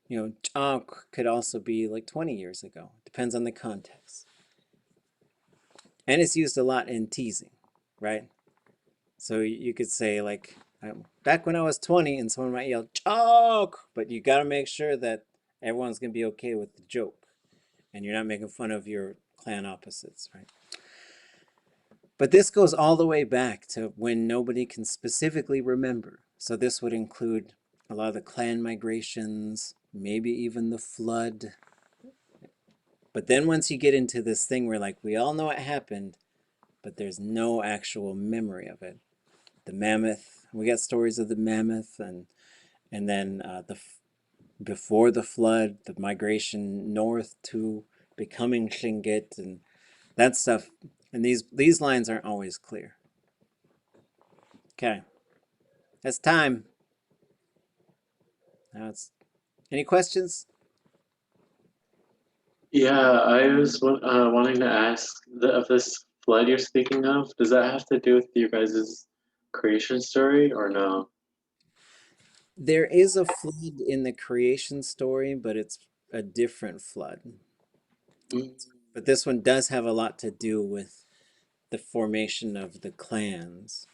you know, chak could also be like 20 years ago. Depends on the context. And it's used a lot in teasing, right? So you could say like, back when I was 20 and someone might yell, chalk, but you got to make sure that everyone's going to be okay with the joke and you're not making fun of your clan opposites, right? But this goes all the way back to when nobody can specifically remember. So this would include a lot of the clan migrations, maybe even the flood. But then once you get into this thing where like, we all know it happened, but there's no actual memory of it. The mammoth, we got stories of the mammoth, and then before the flood, the migration north to becoming Tlingit and that stuff. And these lines aren't always clear. Okay, that's time. Now any questions? Yeah, I was wanting to ask of this flood you're speaking of. Does that have to do with your guys' creation story or no? There is a flood in the creation story, but it's a different flood. But this one does have a lot to do with the formation of the clans.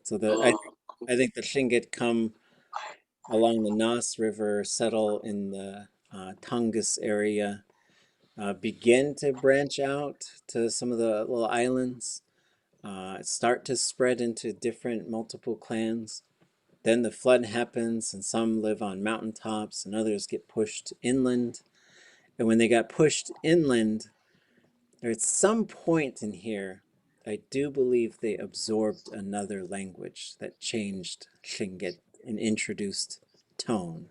So I think the Tlingit come along the Nas River, settle in the Tongass area, begin to branch out to some of the little islands, start to spread into different multiple clans. Then the flood happens and some live on mountaintops and others get pushed inland. And when they got pushed inland, there's some point in here, I do believe they absorbed another language that changed Tlingit and introduced tone.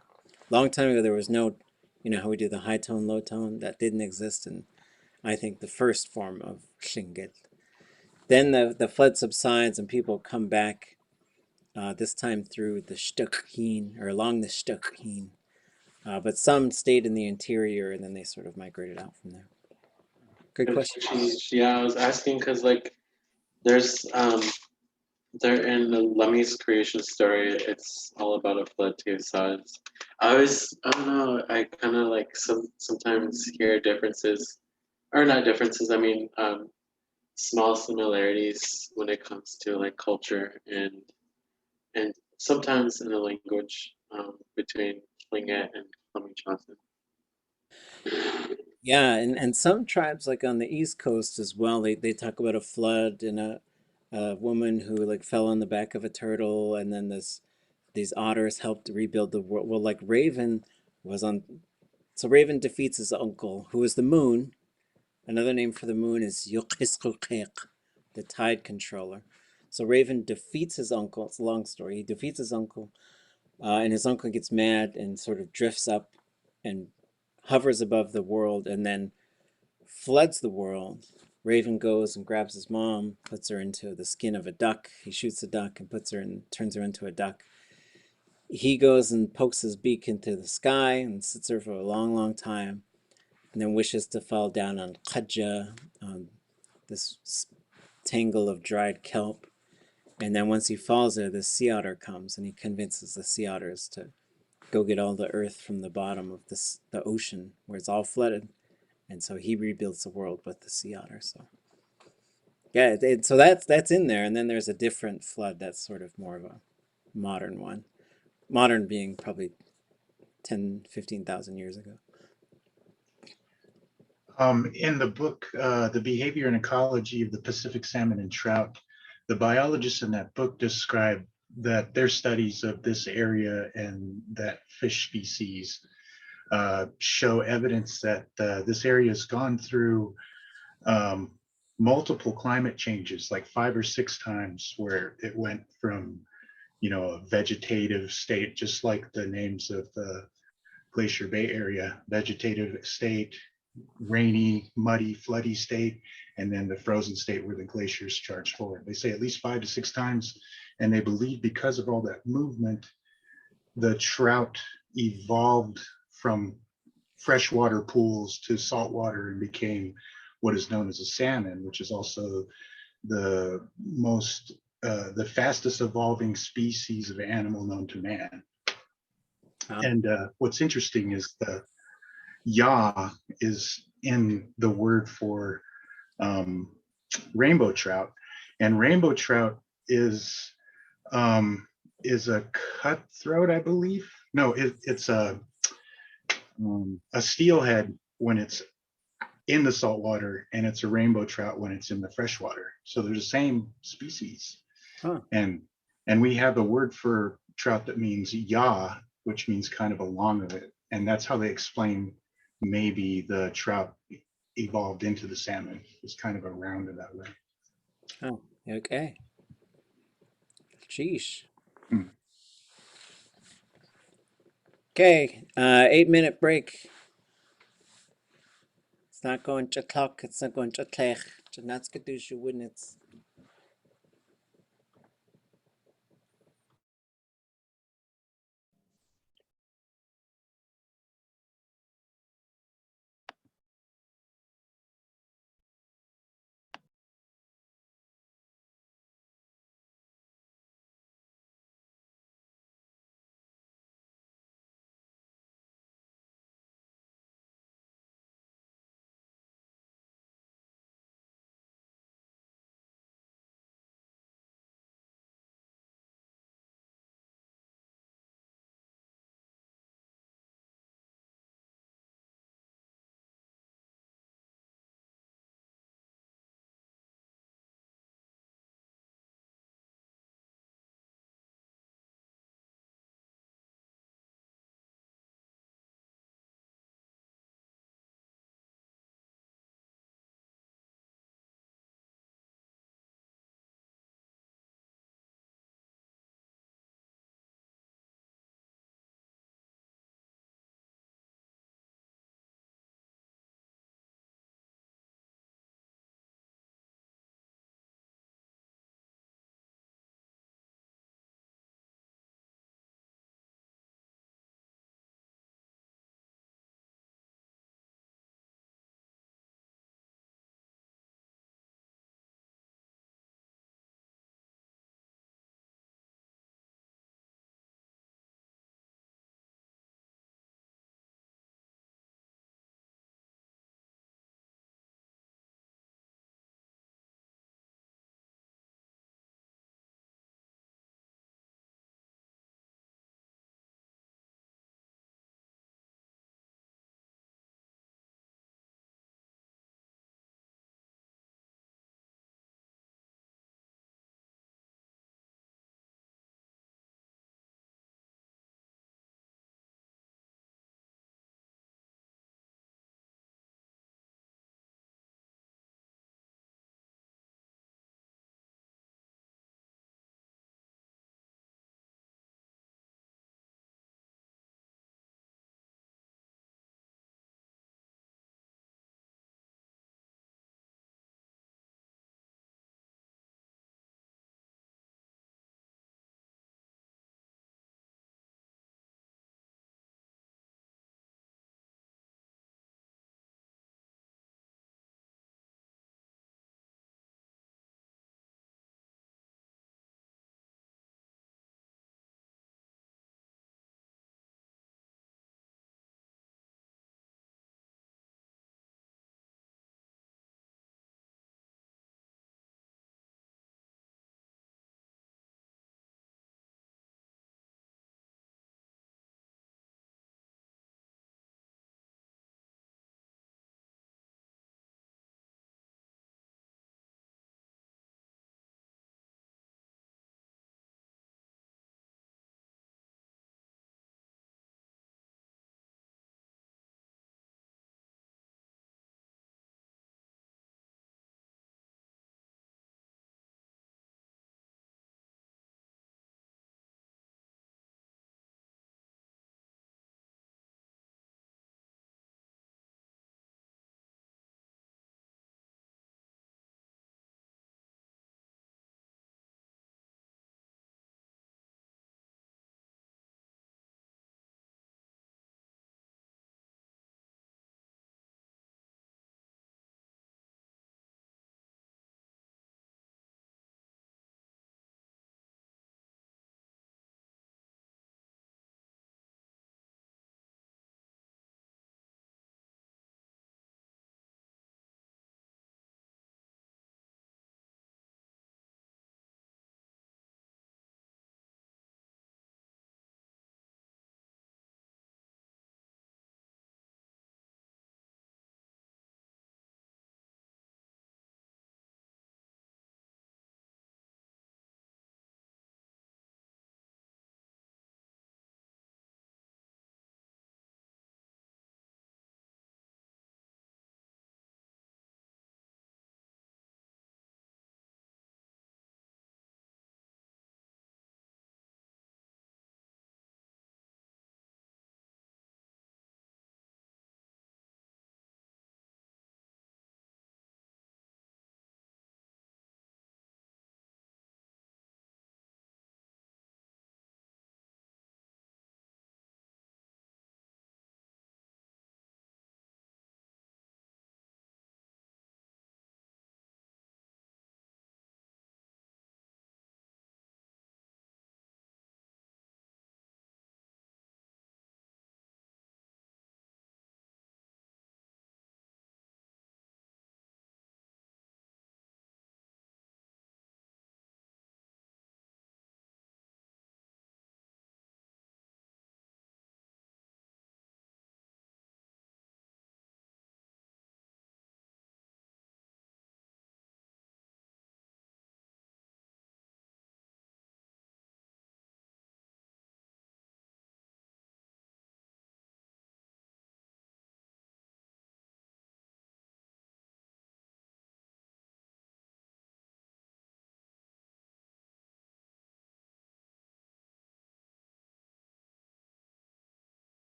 Long time ago, there was no, you know how we do the high tone, low tone? That didn't exist in, I think, the first form of Tlingit. Then the flood subsides and people come back, this time through the Shtukhin, or along the Shtukhin. But some stayed in the interior and then they sort of migrated out from there. Good question. Yeah, I was asking because like there's there in the Lemmy's creation story, it's all about a flood too. So I don't know, I kind of like sometimes hear differences, or not differences. I mean, small similarities when it comes to like culture and sometimes in a language between Tlingit and Lemminchosen. Yeah, and some tribes like on the East Coast as well, they talk about a flood and a woman who like fell on the back of a turtle, and then these otters helped rebuild the world. Well, like Raven was on, so Raven defeats his uncle, who is the moon. Another name for the moon is Yuqisquqiq, the tide controller. So Raven defeats his uncle. It's a long story. He defeats his uncle, and his uncle gets mad and sort of drifts up and hovers above the world, and then floods the world. Raven goes and grabs his mom, puts her into the skin of a duck. He shoots a duck and puts her in, turns her into a duck. He goes and pokes his beak into the sky and sits there for a long, long time, and then wishes to fall down on Khadja, this tangle of dried kelp. And then once he falls there, the sea otter comes and he convinces the sea otters to go get all the earth from the bottom of the ocean where it's all flooded. And so he rebuilds the world with the sea otter. So yeah, so that's in there. And then there's a different flood that's sort of more of a modern one. Modern being probably 10, 15,000 years ago. In the book, The Behavior and Ecology of the Pacific Salmon and Trout, the biologists in that book describe that their studies of this area and that fish species show evidence that this area has gone through multiple climate changes, like 5 or 6 times, where it went from, a vegetative state, just like the names of the Glacier Bay area, vegetative state, rainy, muddy, floody state, and then the frozen state where the glaciers charge forward. They say at least 5 to 6 times, and they believe because of all that movement, the trout evolved from freshwater pools to saltwater and became what is known as a salmon, which is also the fastest evolving species of animal known to man. And what's interesting is the ya is in the word for rainbow trout, and rainbow trout is a cutthroat, I believe. No, it's a steelhead when it's in the saltwater, and it's a rainbow trout when it's in the freshwater. So they're the same species. Huh. And we have a word for trout that means ya, which means kind of along of it. And that's how they explain maybe the trout evolved into the salmon. It's kind of around it that way. Oh, okay. Sheesh. Hmm. Okay, 8-minute break. It's not going to clock, it's not going to tlech. Not skadusha wouldn't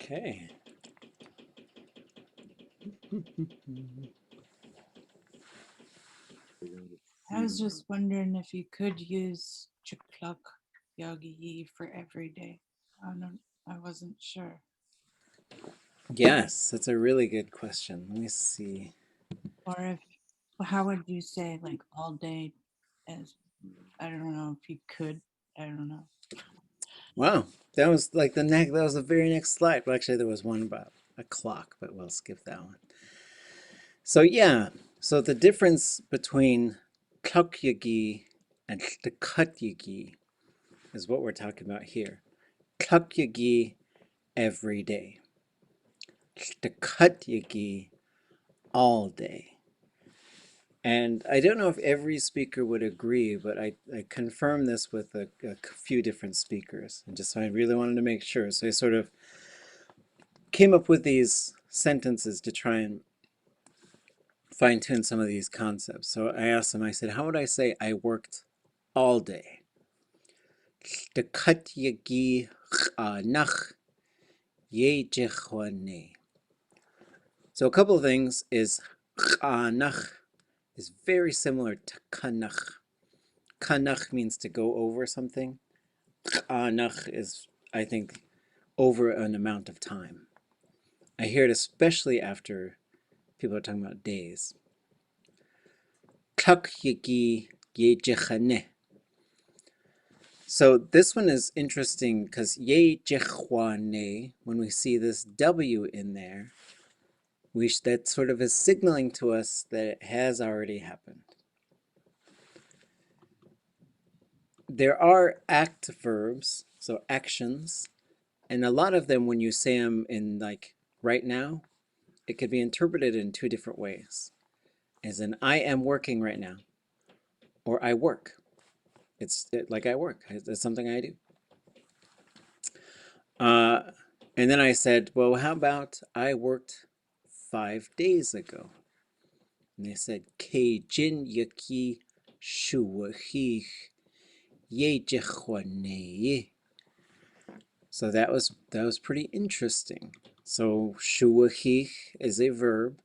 Okay. I was just wondering if you could use chukluk yogi for every day. I wasn't sure. Yes, that's a really good question. Let me see. Or if, how would you say like all day? As I don't know if you could. I don't know. Wow, that was like that was the very next slide. Well, actually, there was one about a clock, but we'll skip that one. So yeah, so the difference between Klukyagi and Tekutyagi is what we're talking about here. Klukyagi every day. Tekutyagi all day. And I don't know if every speaker would agree, but I confirmed this with a few different speakers. And just so I really wanted to make sure. So I sort of came up with these sentences to try and fine-tune some of these concepts. So I asked them, I said, how would I say I worked all day? Tekutyagi nach yejechwane. So a couple of things is chanach is very similar to kanach. Kanach means to go over something. Chanach is, I think, over an amount of time. I hear it especially after people are talking about days. Klukyagi yejechane. So this one is interesting because yejechwane, when we see this W in there, that sort of is signaling to us that it has already happened. There are act verbs, so actions, and a lot of them, when you say them in like right now, it could be interpreted in two different ways. As in, I am working right now, or I work. It's like I work. It's something I do. And then I said, well, how about I worked 5 days ago? And they said, Keijin yaki shuwahich yejechwane. So that was pretty interesting. So shuwahich is a verb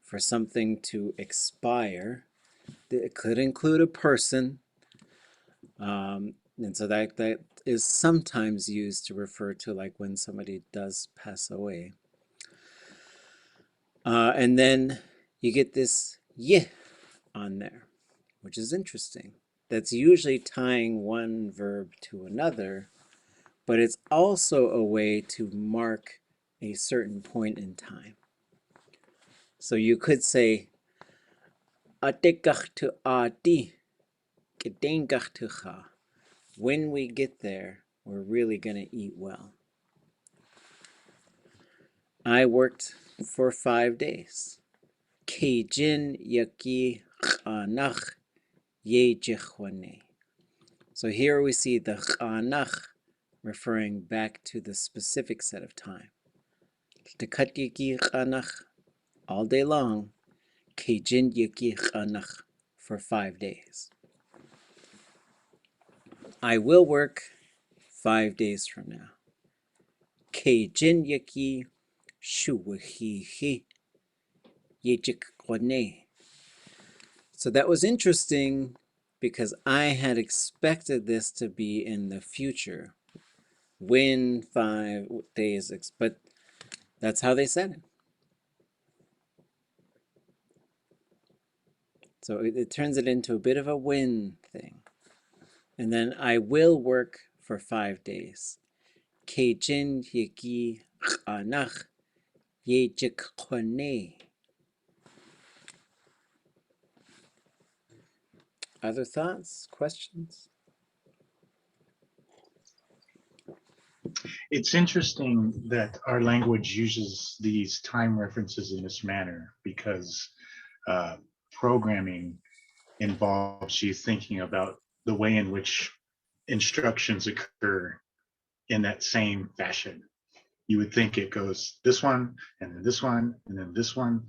for something to expire. It could include a person. And so that is sometimes used to refer to like when somebody does pass away. And then you get this yeh on there, which is interesting. That's usually tying one verb to another, but it's also a way to mark a certain point in time. So you could say, Atekach to ati, kedengach to cha. When we get there, we're really going to eat well. I worked for 5 days. Keijin yaki chanach yejechwane. So here we see the chanach referring back to the specific set of time. Tekutyagi chanach all day long. Keijin yaki chanach for 5 days. I will work 5 days from now. Keijin yaki shuwahihi yejechwane. So that was interesting because I had expected this to be in the future. When 5 days, but that's how they said it. So it turns it into a bit of a when thing. And then I will work for 5 days. Keijin yeki chanach yejechwane. Other thoughts, questions? It's interesting that our language uses these time references in this manner because programming involves you thinking about the way in which instructions occur in that same fashion. You would think it goes this one, and then this one, and then this one,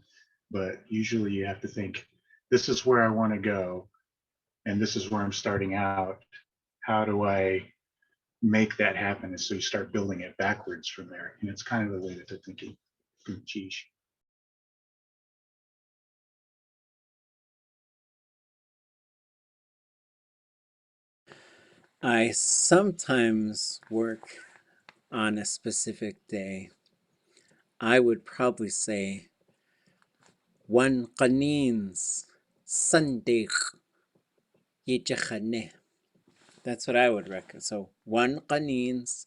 but usually you have to think, this is where I want to go, and this is where I'm starting out. How do I make that happen. And so you start building it backwards from there. And it's kind of the way that they're thinking. Geez. I sometimes work on a specific day. I would probably say one qanins Sunday yichachane. That's what I would reckon. So one qanins.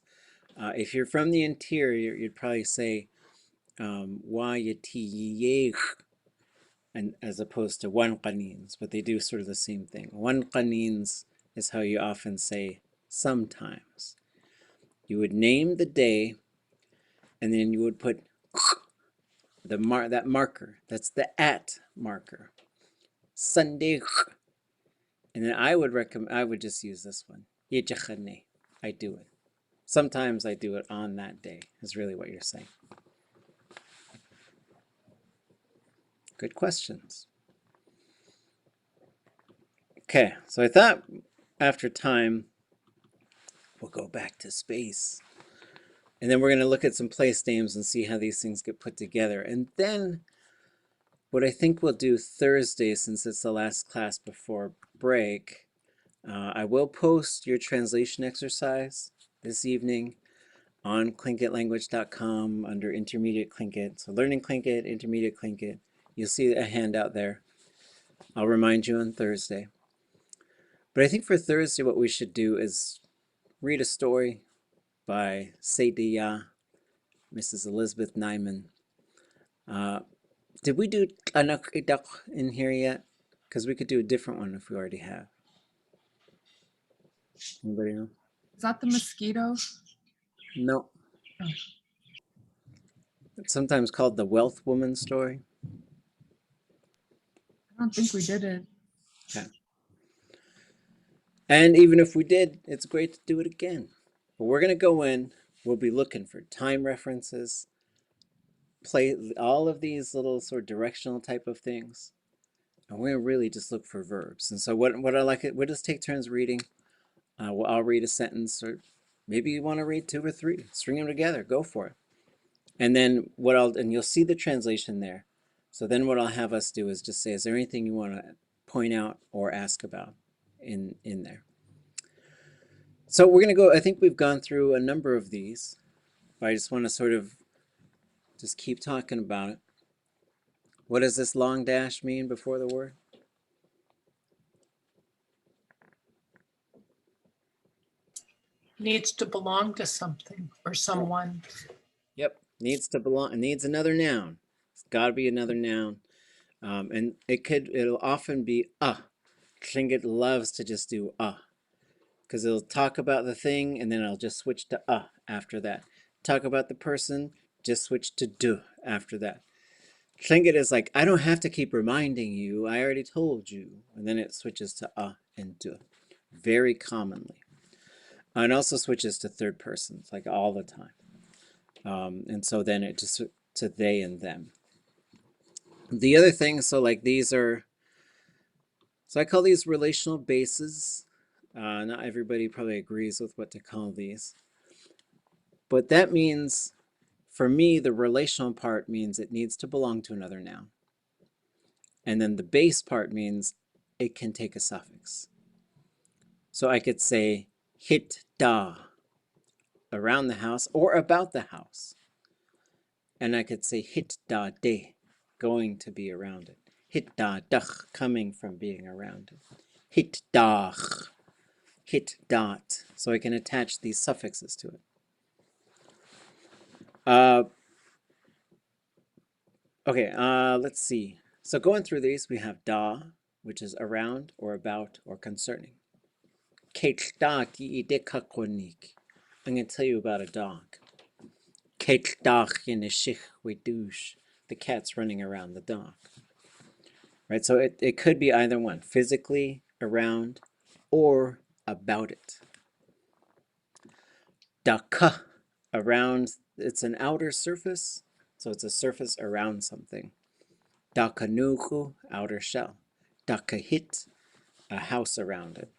If you're from the interior, you'd probably say wa yati, and as opposed to one qanins, but they do sort of the same thing. One qanins is how you often say sometimes. You would name the day, and then you would put that marker. That's the at marker. Sunday. And then I would just use this one. Yichachane. I do it. Sometimes I do it on that day, is really what you're saying. Good questions. Okay, so I thought after time, we'll go back to space. And then we're going to look at some place names and see how these things get put together. And then what I think we'll do Thursday, since it's the last class before break, I will post your translation exercise this evening on tlingitlanguage.com under Intermediate Tlingit. So Learning Tlingit, Intermediate Tlingit. You'll see a handout there. I'll remind you on Thursday. But I think for Thursday what we should do is read a story by Seidiya, Mrs. Elizabeth Nyman. Did we do anak idak in here yet? Because we could do a different one if we already have. Anybody know? Is that the mosquito? No. Oh. It's sometimes called the Wealth Woman story. I don't think we did it. Okay. And even if we did, it's great to do it again. But we're going to go in. We'll be looking for time references, play all of these little sort of directional type of things. And we're going to really just look for verbs. And so what I like it, we'll just take turns reading. I'll read a sentence, or maybe you want to read 2 or 3. String them together. Go for it. And then and you'll see the translation there. So then what I'll have us do is just say, is there anything you want to point out or ask about in there? So we're going to go, I think we've gone through a number of these, but I just want to sort of just keep talking about it. What does this long dash mean before the word? Needs to belong to something or someone. Yep, needs to belong, needs another noun. It's got to be another noun. And it'll often be Tlingit loves to just do because it'll talk about the thing and then it'll just switch to after that. Talk about the person, just switch to du after that. Tlingit is like, I don't have to keep reminding you, I already told you. And then it switches to and du, very commonly. And also switches to third persons, like all the time. And so then it just to they and them. The other thing, so like these are, so I call these relational bases. Not everybody probably agrees with what to call these. But that means, for me, the relational part means it needs to belong to another noun. And then the base part means it can take a suffix. So I could say hit da, around the house or about the house. And I could say hit da de, going to be around it. Hit da dach, coming from being around it. Hit dach, hit dot. So I can attach these suffixes to it. Okay, let's see. So going through these, we have da, which is around or about or concerning. I'm going to tell you about a dog. The cat's running around the dog. Right, so it could be either one, physically around or about it. Daka, around, it's an outer surface, so it's a surface around something. Dakanuku, outer shell. Dakahit, a house around it.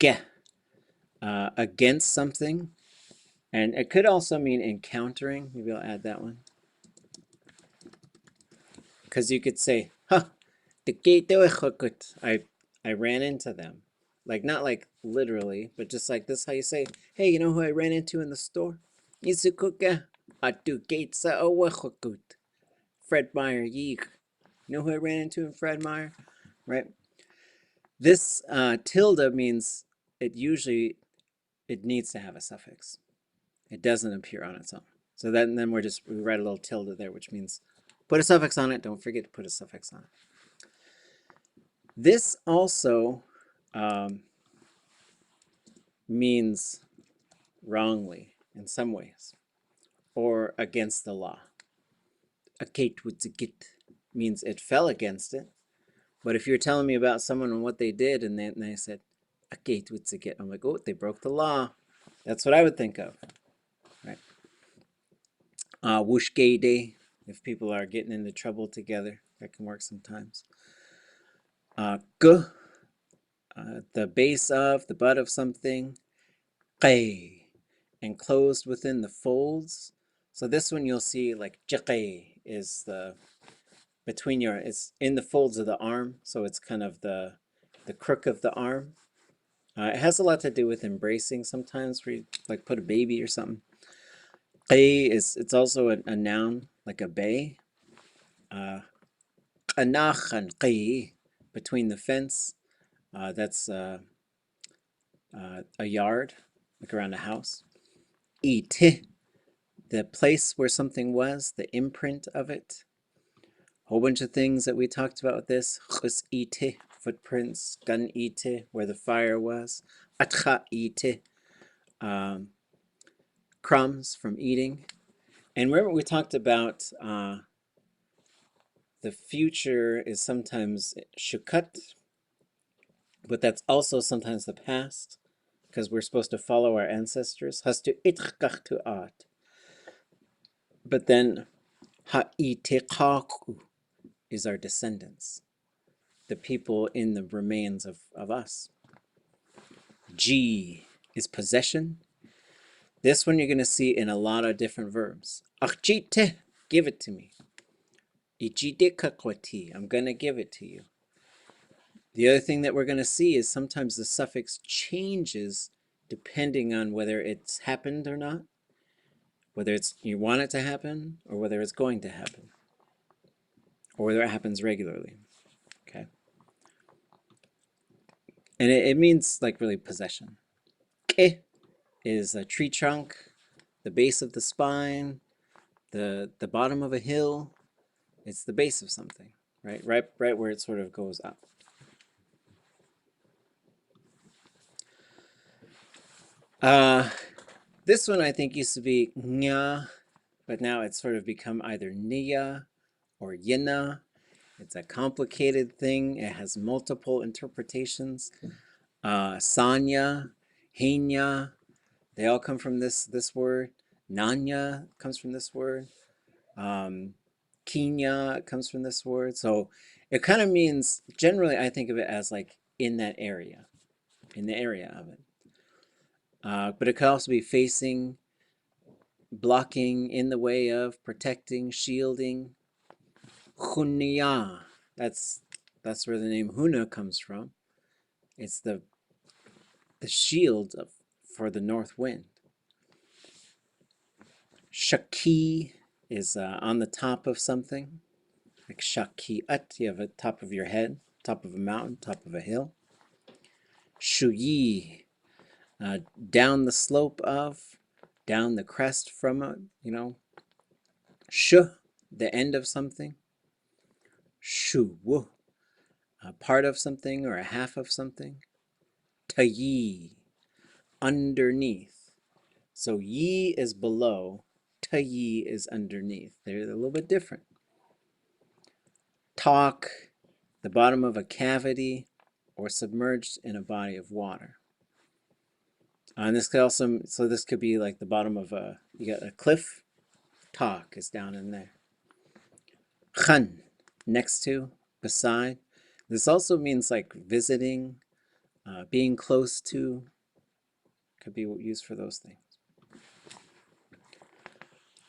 Ge, against something. And it could also mean encountering. Maybe I'll add that one. Because you could say, huh, I ran into them. Like, not like literally, but just like this, how you say, hey, you know who I ran into in the store? Fred Meyer, You know who I ran into in Fred Meyer? Right? This tilde means it needs to have a suffix. It doesn't appear on its own. So then we write a little tilde there, which means put a suffix on it. Don't forget to put a suffix on it. This also means wrongly in some ways, or against the law. Akate wutzikit means it fell against it. But if you're telling me about someone and what they did, and they said, Akate wutzikit, I'm like, oh, they broke the law. That's what I would think of, right? Wushgede, if people are getting into trouble together, that can work sometimes. G, the base of, the butt of something. Qay, enclosed within the folds. So this one you'll see like jiqay is it's in the folds of the arm. So it's kind of the crook of the arm. It has a lot to do with embracing sometimes, where you like put a baby or something. Qay it's also a noun, like a bay. Qanakh and qay, between the fence. That's a yard, like around a house. Ite, the place where something was, the imprint of it. Whole bunch of things that we talked about with this. Khus ite, footprints. Gan ite, where the fire was. Atcha ite, crumbs from eating. And remember we talked about the future is sometimes shukat, but that's also sometimes the past, because we're supposed to follow our ancestors. Hastu itchkachtuat. But then ha'itekaku is our descendants, the people in the remains of us. G is possession. This one you're going to see in a lot of different verbs. Achite, give it to me. Ichidekakwati, I'm going to give it to you. The other thing that we're going to see is sometimes the suffix changes depending on whether it's happened or not, whether you want it to happen or whether it's going to happen, or whether it happens regularly. Okay. And it means like really possession. Ke is a tree trunk, the base of the spine, the bottom of a hill. It's the base of something, right? Right where it sort of goes up. This one I think used to be nya, but now it's sort of become either niya or yina. It's a complicated thing. It has multiple interpretations. Sanya, henya, they all come from this word. Nanya comes from this word. Kinya comes from this word. So it kind of means, generally I think of it as like in that area, in the area of it. But it could also be facing, blocking, in the way of, protecting, shielding. Hunya, that's where the name Huna comes from. It's the shield for the north wind. Shaki is on the top of something, like shaki'at, you have a top of your head, top of a mountain, top of a hill. Shuyi, down the slope of, down the crest from it, you know. Shu, the end of something. Shu, a part of something or a half of something. Tayi, underneath. So yi is below, tayi is underneath. They're a little bit different. Talk, the bottom of a cavity or submerged in a body of water. And this could also, so this could be like the bottom of you got a cliff, talk is down in there. Khan, next to, beside. This also means like visiting, being close to, could be used for those things.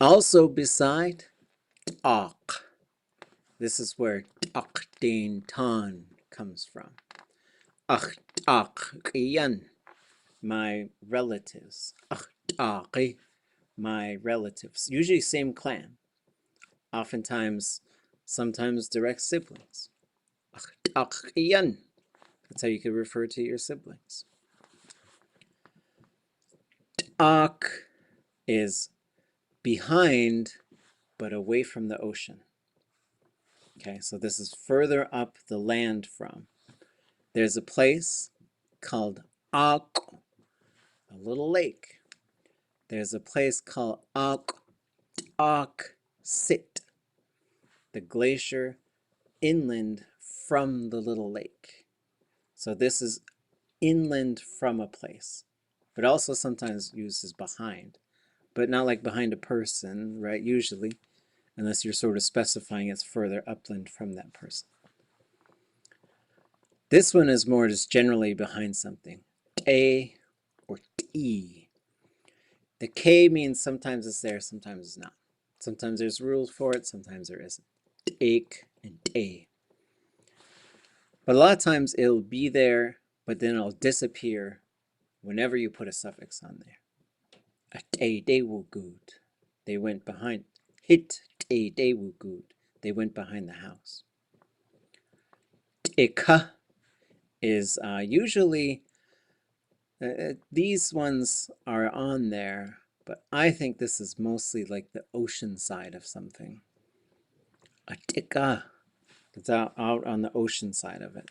Also beside ak, this is where ak din tan comes from. Ak qiyan, my relatives. Ak my relatives. Usually same clan. Oftentimes, sometimes direct siblings. Ak qiyan. That's how you could refer to your siblings. Ak is behind, but away from the ocean. Okay, so this is further up the land from. There's a place called Ak, a little lake. There's a place called Ak Sit, the glacier inland from the little lake. So this is inland from a place, but also sometimes used as behind, but not like behind a person, right? Usually, unless you're sort of specifying it's further upland from that person. This one is more just generally behind something. K or T. The K means sometimes it's there, sometimes it's not. Sometimes there's rules for it, sometimes there isn't. Take and te. But a lot of times it'll be there, but then it'll disappear whenever you put a suffix on there. A te de wu good. They went behind. Hit te de wu good. They went behind the house. Eka is usually, these ones are on there, but I think this is mostly like the ocean side of something. Atika. It's out on the ocean side of it.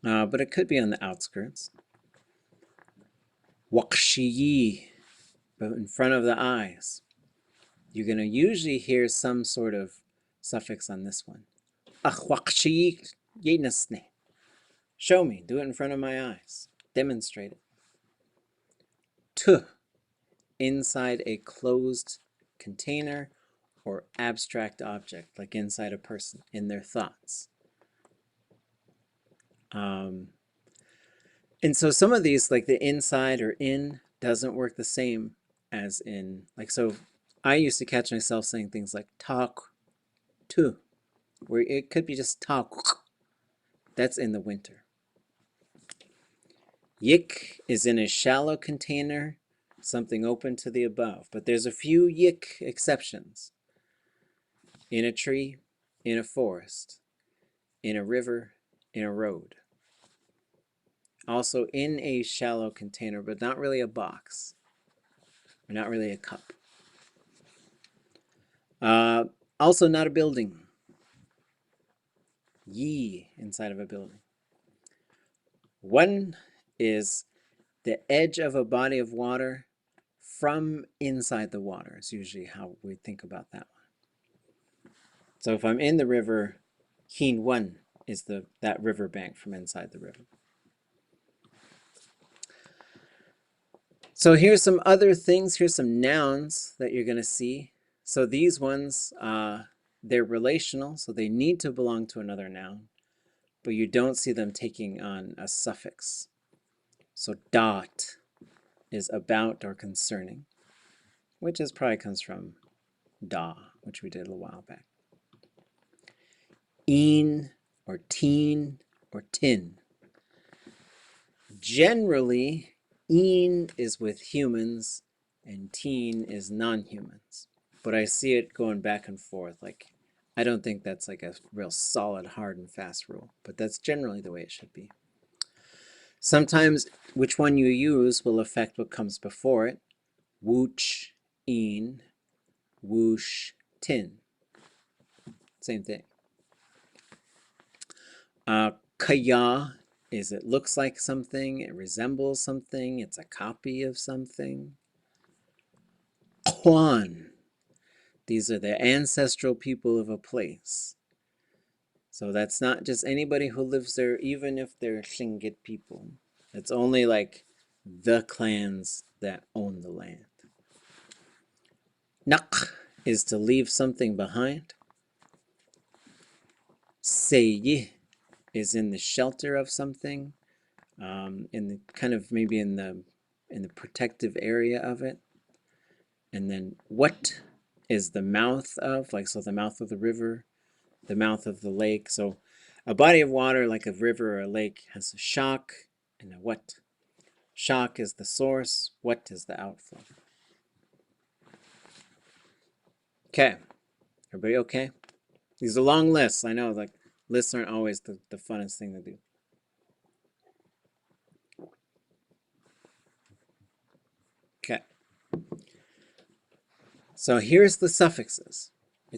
But it could be on the outskirts. Wakshiyi, but in front of the eyes. You're going to usually hear some sort of suffix on this one. Wakshiyi yenasne. Show me, do it in front of my eyes. Demonstrate it. Tu, inside a closed container or abstract object, like inside a person, in their thoughts. And so some of these, like the inside or in, doesn't work the same as in, like, so I used to catch myself saying things like talk to, where it could be just talk. That's in the winter. Yik is in a shallow container, something open to the above, but there's a few yik exceptions. In a tree, in a forest, in a river, in a road. Also in a shallow container, but not really a box, or not really a cup. Also not a building. Yi, inside of a building. One is the edge of a body of water from inside the water is usually how we think about that one. So if I'm in the river, Hin one is that river bank from inside the river. So here's some other things. Here's some nouns that you're going to see. So these ones, they're relational, so they need to belong to another noun, but you don't see them taking on a suffix. So dot is about or concerning, which probably comes from da, which we did a little while back. Een or teen or tin. Generally, een is with humans and teen is non-humans. But I see it going back and forth. Like, I don't think that's like a real solid, hard and fast rule, but that's generally the way it should be. Sometimes which one you use will affect what comes before it. Wooch, een, whoosh, tin. Same thing. Kaya is it looks like something, it resembles something, it's a copy of something. Kwan. These are the ancestral people of a place. So that's not just anybody who lives there, even if they're Tlingit people. It's only like the clans that own the land. Nak is to leave something behind. Seyi is in the shelter of something. in the kind of maybe in the protective area of it. And then what is the mouth of, like, so the mouth of the river, the mouth of the lake. So a body of water like a river or a lake has a shock and a what. Shock is the source, what is the outflow. Okay, everybody okay? These are long lists. I know, like, lists aren't always the funnest thing to do. Okay. So here's the suffixes.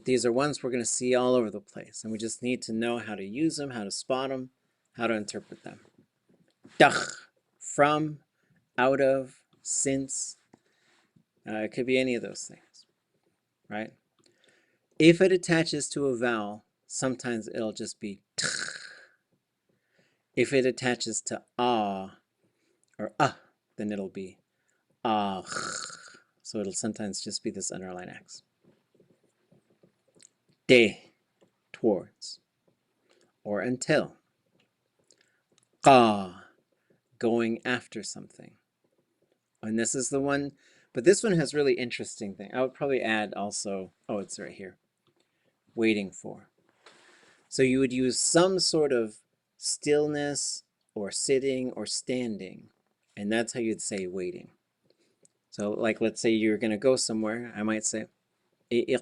These are ones we're going to see all over the place, and we just need to know how to use them, how to spot them, how to interpret them. Dach, from, out of, since. It could be any of those things, right? If it attaches to a vowel, sometimes it'll just be tch. If it attaches to ah or then it'll be ah. So it'll sometimes just be this underline X. De, towards, or until. Qa, going after something. And this is the one, but this one has really interesting thing. I would probably add also, oh, it's right here. Waiting for. So you would use some sort of stillness or sitting or standing, and that's how you'd say waiting. So like, let's say you're going to go somewhere, I might say, I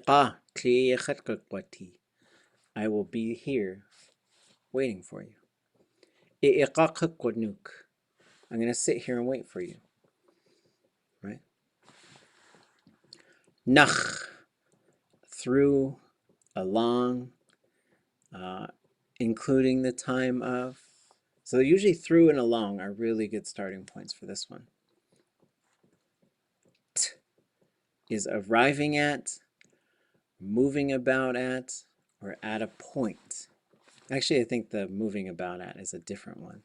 will be here waiting for you. I'm going to sit here and wait for you. Right? Nach, through, along, including the time of. So usually through and along are really good starting points for this one. T is arriving at, moving about at, or at a point. Actually, I think the moving about at is a different one.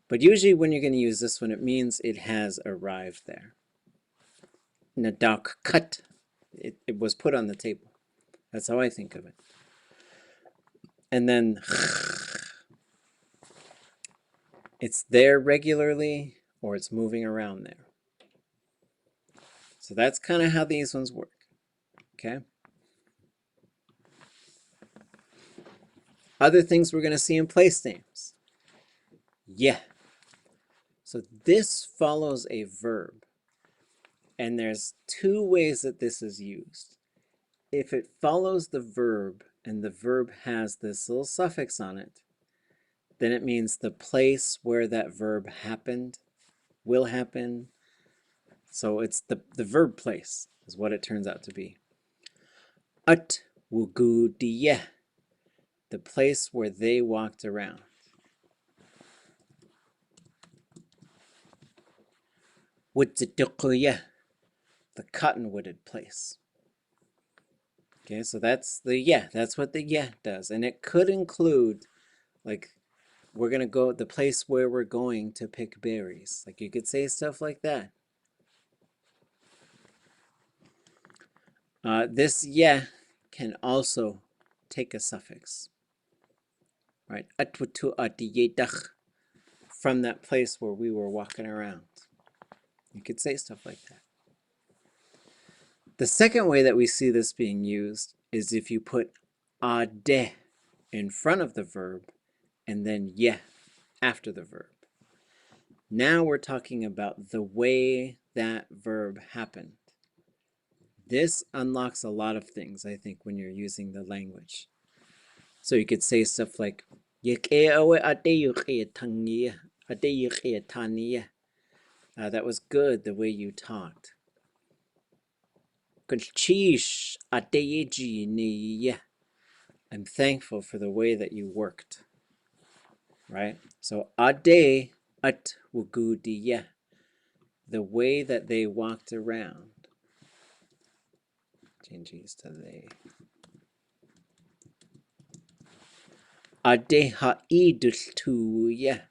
But usually when you're going to use this one, it means it has arrived there. Nadak cut, it was put on the table. That's how I think of it. And then it's there regularly, or it's moving around there. So that's kind of how these ones work. Okay. Other things we're going to see in place names. Yeah. So this follows a verb. And there's two ways that this is used. If it follows the verb and the verb has this little suffix on it, then it means the place where that verb happened will happen. So it's the verb place is what it turns out to be. At wugudiyeh, the place where they walked around. Wutziduquyeh, the cottonwooded place. Okay, so that's the yeah, that's what the yeah does. And it could include, like, we're going to go the place where we're going to pick berries. Like, you could say stuff like that. This yeah can also take a suffix. Right? Atwutu atiyedach, from that place where we were walking around. You could say stuff like that. The second way that we see this being used is if you put ade in front of the verb and then yeah after the verb. Now we're talking about the way that verb happened. This unlocks a lot of things, I think, when you're using the language. So you could say stuff like that was good the way you talked. I'm thankful for the way that you worked. Right? So ade at wugudiya, the way that they walked around. Changes to they. Ade ha'i dultuya.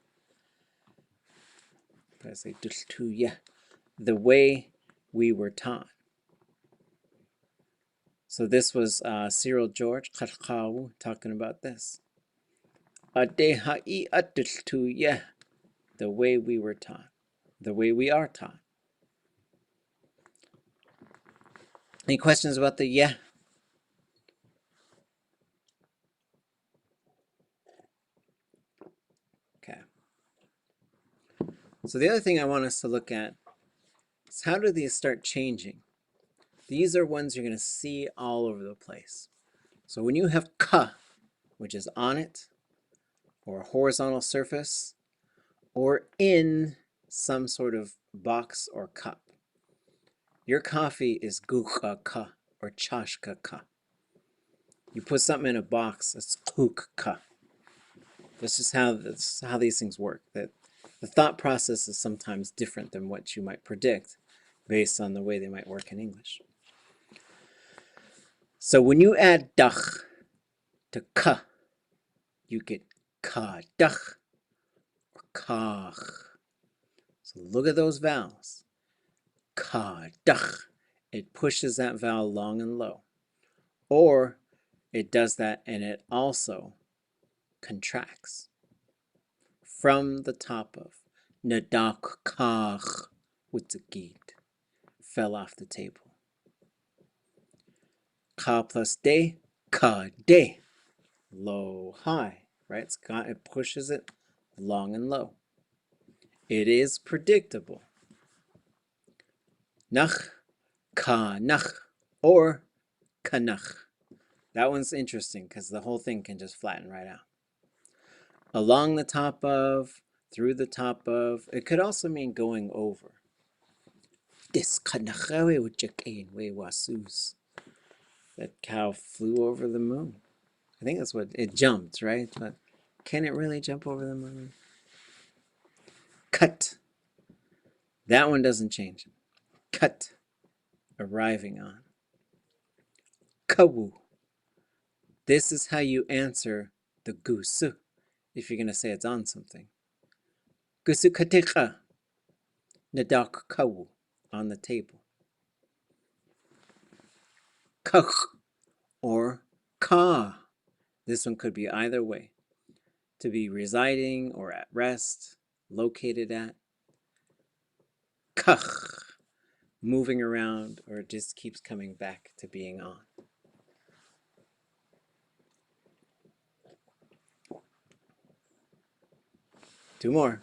I say dultuya, the way we were taught. So this was Cyril George talking about this. Ade ha'i adultuya, the way we were taught, the way we are taught. Any questions about the yeah? Okay. So the other thing I want us to look at is how do these start changing? These are ones you're going to see all over the place. So when you have ka, which is on it, or a horizontal surface, or in some sort of box or cup, your coffee is guka ka or chashka ka. You put something in a box, it's kuk ka. That's just how these things work. That the thought process is sometimes different than what you might predict based on the way they might work in English. So when you add dach to ka, you get ka dach or kach. So look at those vowels. Ka dach. It pushes that vowel long and low. Or it does that and it also contracts from the top of nadak kach utzagit. Fell off the table. Ka plus de, ka de. Low, high, right? It pushes it long and low. It is predictable. Nach, ka nach, or kanach. That one's interesting because the whole thing can just flatten right out. Along the top of, through the top of. It could also mean going over. This kanachawe ujakein we wasus. That cow flew over the moon. I think that's what it jumped, right? But can it really jump over the moon? Cut. That one doesn't change. Cut. Arriving on. Kawu. This is how you answer the gusu if you're going to say it's on something. Gusu katecha. Nadak kawu. On the table. Kach. Or ka. This one could be either way. To be residing or at rest, located at. Kach. Moving around, or it just keeps coming back to being on. Two more,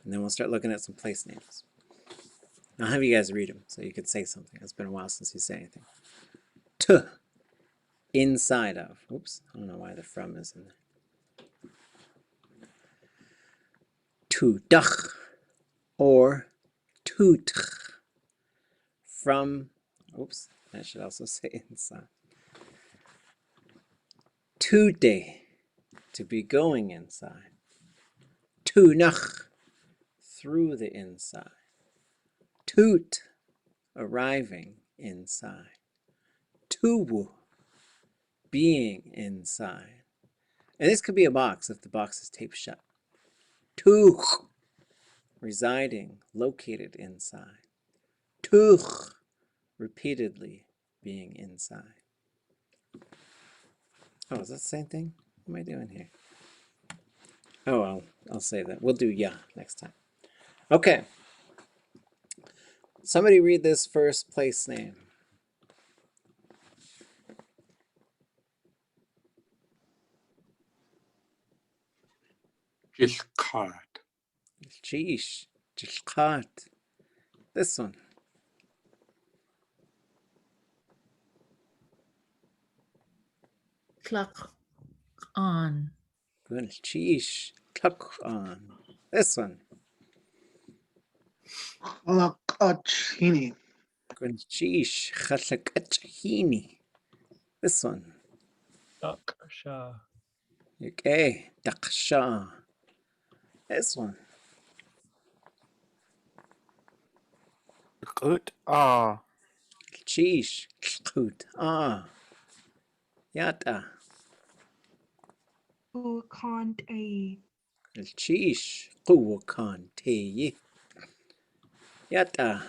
and then we'll start looking at some place names. I'll have you guys read them so you could say something. It's been a while since you say anything. T, inside of. Oops, I don't know why the from is in there. Tu dach, or tut. From, oops, I should also say inside. Today, to be going inside. Tu nach, through the inside. Toot, arriving inside. Tuwu, being inside. And this could be a box if the box is taped shut. Tuch, residing, located inside. Tuch, repeatedly being inside. Oh, is that the same thing? What am I doing here? Oh, I'll say that. We'll do yeah next time. Okay. Somebody read this first place name. Jilkat. Sheesh. Jishkat. This one. Cluck on. Good. Sheesh. Tuck on. This one. Lakachini. Good. Sheesh. Chalakachhini. This one. Daksha. Okay. Daksha. This one. Good. Ah. Sheesh. Kut. Ah. Yata. Who can't a Sheesh. Kuwakan te. Yata.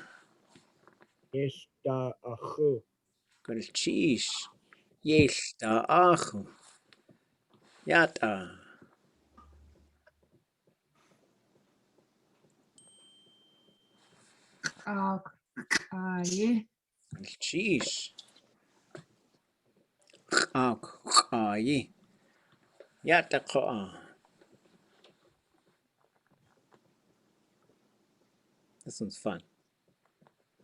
Yeshta achu. Good. Sheesh. Yesh da achu. Yata. Ye. الشيش قاي يتقى. This one's fun.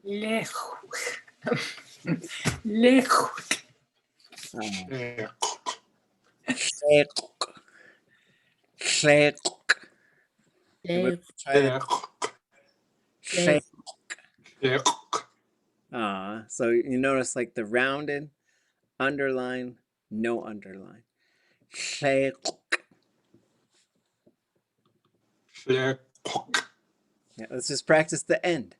Lechu. Lechu. شيق شيق. Everybody try to shake. So you notice like the rounded, underline, no underline. Shake. Yeah, let's just practice the end.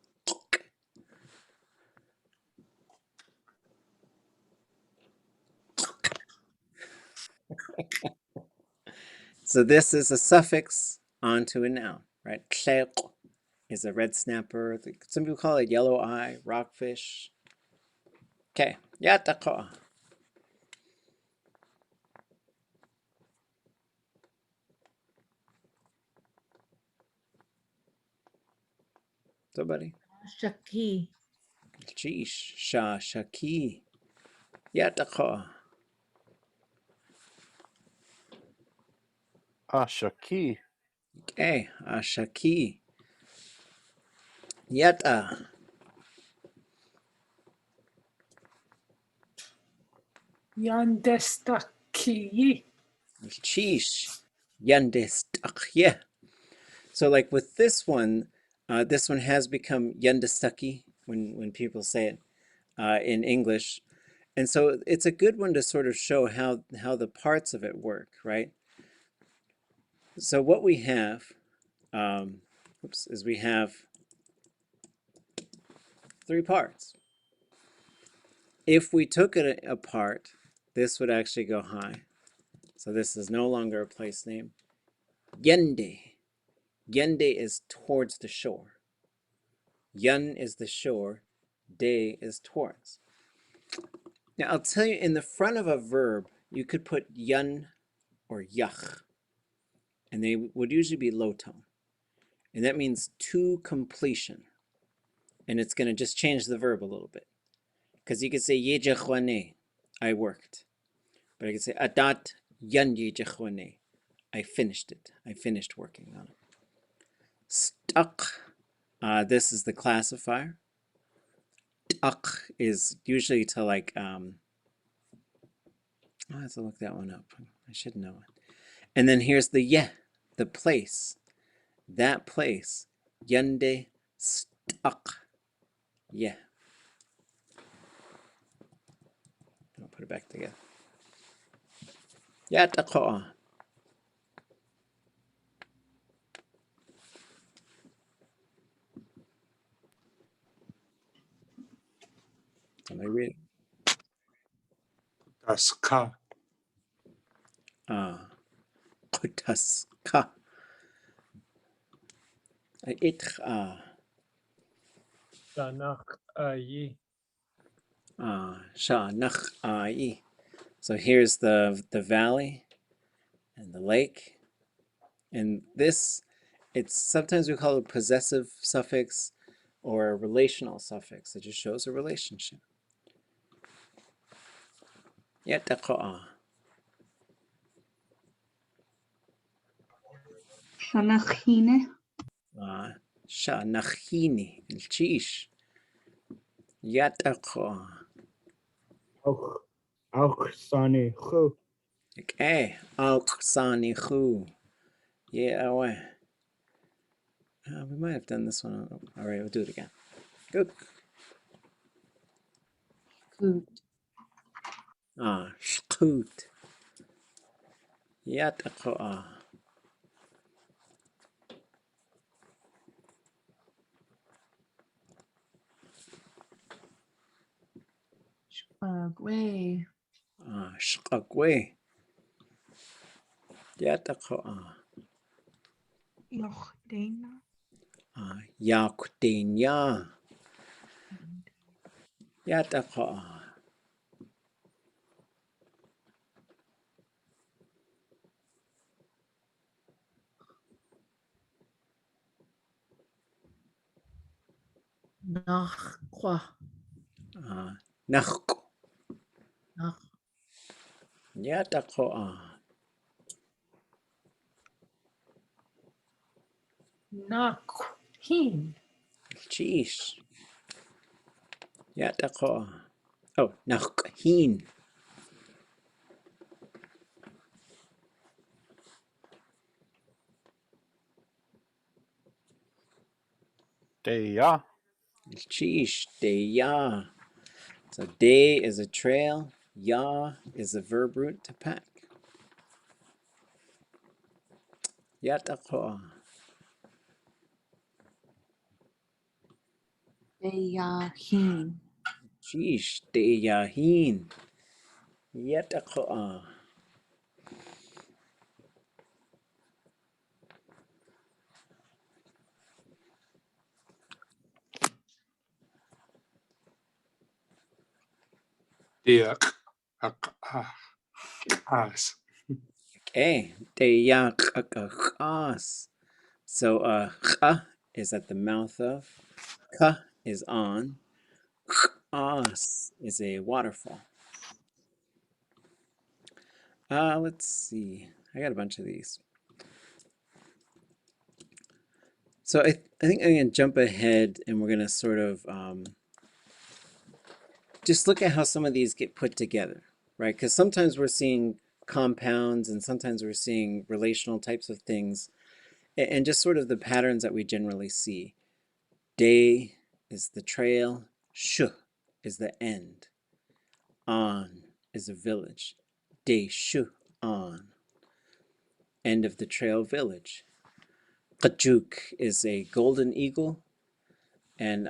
So this is a suffix onto a noun, right? Shake is a red snapper. Some people call it yellow eye, rockfish. Okay. Yataqa. Somebody. Shaki. Sheesh. Sha shaki. Yataqa. Ashaki. Okay. Ashaki. Yata. Yandestaki. Sheesh. Yandistaqye. So like with this one has become yandistaki when people say it in English. And so it's a good one to sort of show how the parts of it work, right? So what we have, is we have 3 parts. If we took it apart, this would actually go high. So this is no longer a place name. Yende. Yende is towards the shore. Yun is the shore. De is towards. Now I'll tell you, in the front of a verb, you could put yun or yach, and they would usually be low tone. And that means to completion. And it's going to just change the verb a little bit. Because you could say yejechwane, I worked. But I could say adat yan yejechwane, I finished it. I finished working on it. Stuck, this is the classifier. Tuck is usually to like, I'll have to look that one up. I should know it. And then here's the yeah, the place. That place. Yende stuck. Yeah. I'll put it back together. Yataqa. Somebody read it. Aska. Kutaska. Itcha. Shanouk Ayi. Shenouk ai. So here's the valley and the lake. And this, it's sometimes we call it a possessive suffix or a relational suffix. It just shows a relationship. Yataqa. Shanachine. Shanachini. Ilchish. Yataqa. Auch Sani Hu. Okay. Auksani hu. Yeah, away. We might have done this one. All right, we'll do it again. Good. Coot. Shkut. Yataqa. Gwe. Shkakwe. Yataqa. Yochdena. Yakutinya. Yataqa. Naqua. Naqu. Naq. Yataqo'a. Naqhin. Sheesh. Yataqo'a. Oh, naqhin. Deya. Sheesh. Deya. So day is a trail. Ya is a verb root to pack. Yataqo'a. Deyahin. Sheesh. Deyahin. Yataqo'a. Diak. As. Okay. Deyaqaqas. So qa is at the mouth of. Ka is on. As is a waterfall. Let's see. I got a bunch of these. So I think I'm going to jump ahead and we're going to sort of just look at how some of these get put together, right? Because sometimes we're seeing compounds and sometimes we're seeing relational types of things and just sort of the patterns that we generally see. Day is the trail. Sh is the end. On is a village. Day shu on. End of the trail village. Qajuk is a golden eagle. And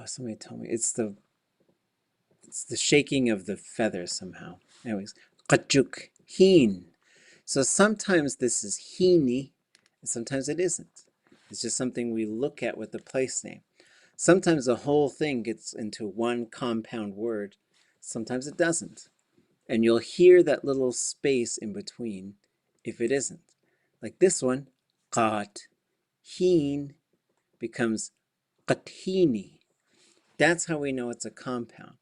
somebody told me it's the shaking of the feathers somehow. Anyways, qajuk, heen. So sometimes this is heeni, and sometimes it isn't. It's just something we look at with the place name. Sometimes the whole thing gets into one compound word. Sometimes it doesn't. And you'll hear that little space in between if it isn't. Like this one, qat, heen becomes qathini. That's how we know it's a compound.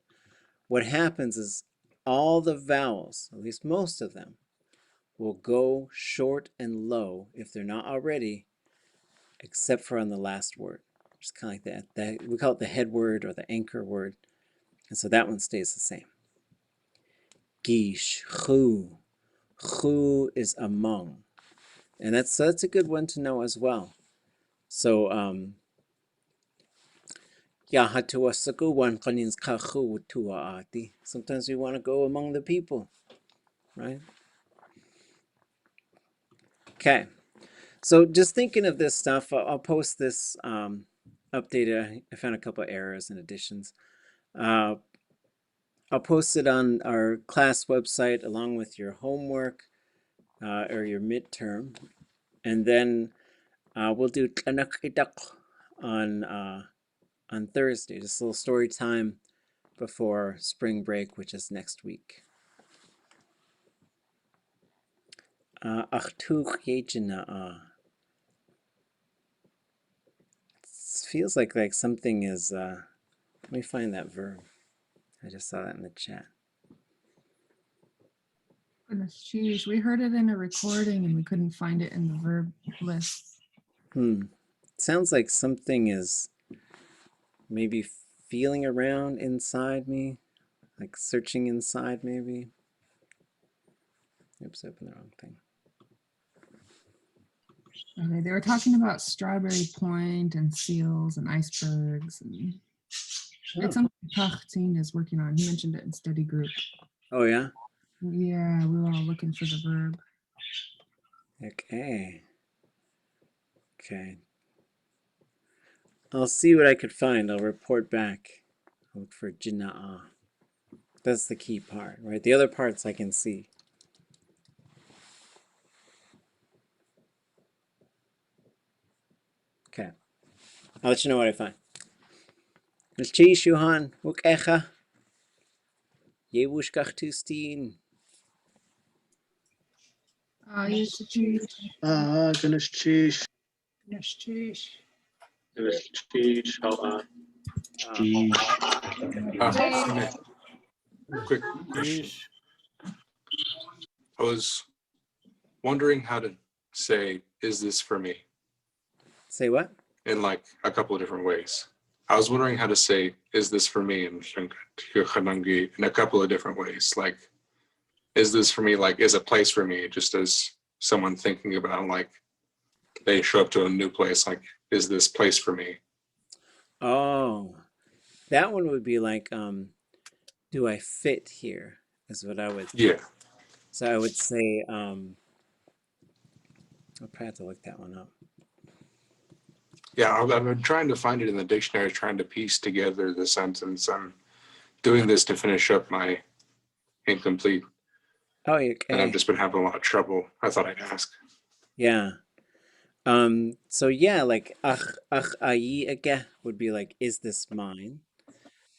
What happens is all the vowels, at least most of them, will go short and low if they're not already, except for on the last word. Just kind of like that. We call it the head word or the anchor word. And so that one stays the same. Gish, chu. Chu is among. And that's a good one to know as well. So, sometimes we want to go among the people, right? Okay. So just thinking of this stuff, I'll post this updated. I found a couple of errors and additions. I'll post it on our class website along with your homework or your midterm. And then we'll do on Thursday, just a little story time before spring break, which is next week. Feels like something is, let me find that verb. I just saw that in the chat. Goodness, geez, we heard it in a recording and we couldn't find it in the verb list. Sounds like something is maybe feeling around inside me, like searching inside maybe. Oops, I opened the wrong thing. Okay, they were talking about Strawberry Point and seals and icebergs. And it's something Tachtin is working on. He mentioned it in study group. Oh, yeah? Yeah, we were all looking for the verb. Okay. I'll see what I could find. I'll report back. I'll look for jina'a. That's the key part, right? The other parts I can see. Okay. I'll let you know what I find. Nalchi Shuhan, Wukecha. Yewushkach Tustin. Yeshtish. Ganesh Chish. Yeshtish. And it's chi, sha'a. She, Okay. Quick question. Yeesh. I was wondering how to say, "Is this for me?" Say what? in like a couple of different ways. I was wondering how to say, "Is this for me?" in a couple of different ways. Like, is this for me? Like, is a place for me? Just as someone thinking about like they show up to a new place. Like, is this place for me? Oh, that one would be like, do I fit here? Is what I would. Yeah. So I would say, I'll probably have to look that one up. Yeah, I've been trying to find it in the dictionary, trying to piece together the sentence. I'm doing this to finish up my incomplete, Oh, and I've okay. just been having a lot of trouble. I thought I'd ask. Yeah. So yeah, like ach ayi again would be like, is this mine?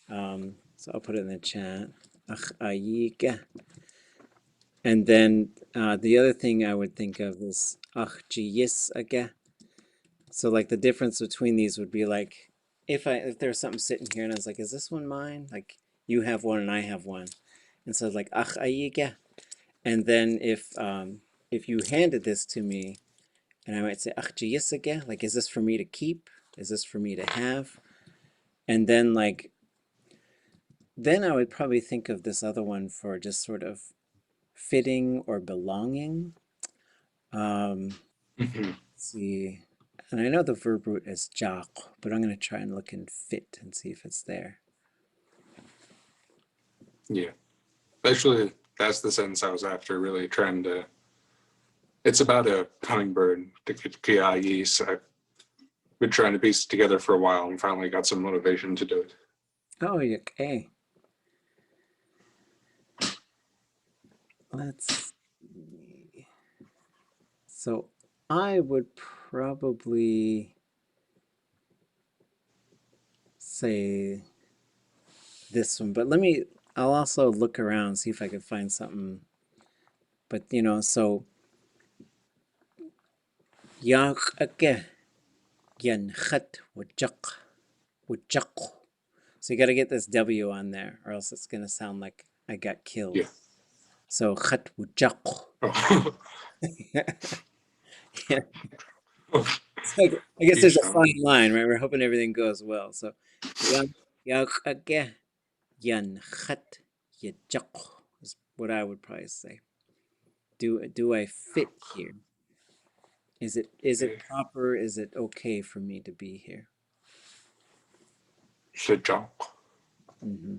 So I'll put it in the chat. Ach ayi again. And then the other thing I would think of is ach jiyis again. So like the difference between these would be like if there's something sitting here and I was like, is this one mine? Like you have one and I have one. And so it's like ach ayi again. And then if you handed this to me and I might say ach jiyis again, like is this for me to keep? Is this for me to have? And then like then I would probably think of this other one for just sort of fitting or belonging. Let's see. And I know the verb root is jak, but I'm going to try and look in fit and see if it's there. Yeah. Actually, that's the sentence I was after, really trying to. It's about a hummingbird, the kiai. So I've been trying to piece it together for a while and finally got some motivation to do it. Oh, okay. Let's see. So I would probably say this one, but I'll also look around, see if I can find something. But, you know, so yak ake yan khat wujak. So you got to get this W on there, or else it's going to sound like I got killed. Yeah. So khat wujak. Oh. Yeah. So I guess there's a fine line, right? We're hoping everything goes well. So yak ake yan khat yajak is what I would probably say. Do I fit here? Is it proper? Is it okay for me to be here? Shejak. Mm-hmm.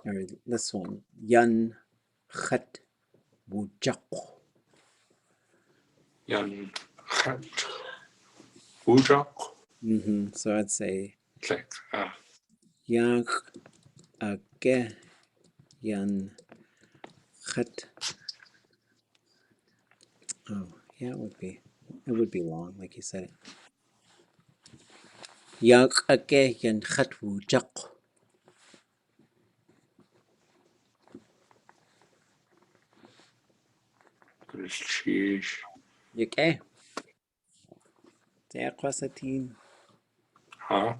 Or this one, yan khat wujak. Yan khat wujak. Mm-hmm. So I'd say Like, yak ake yan khat. Oh, yeah, it would be long, like you said it. Yak ake yan khat wujak. sheesh. Okay. Sehr cross team. Huh?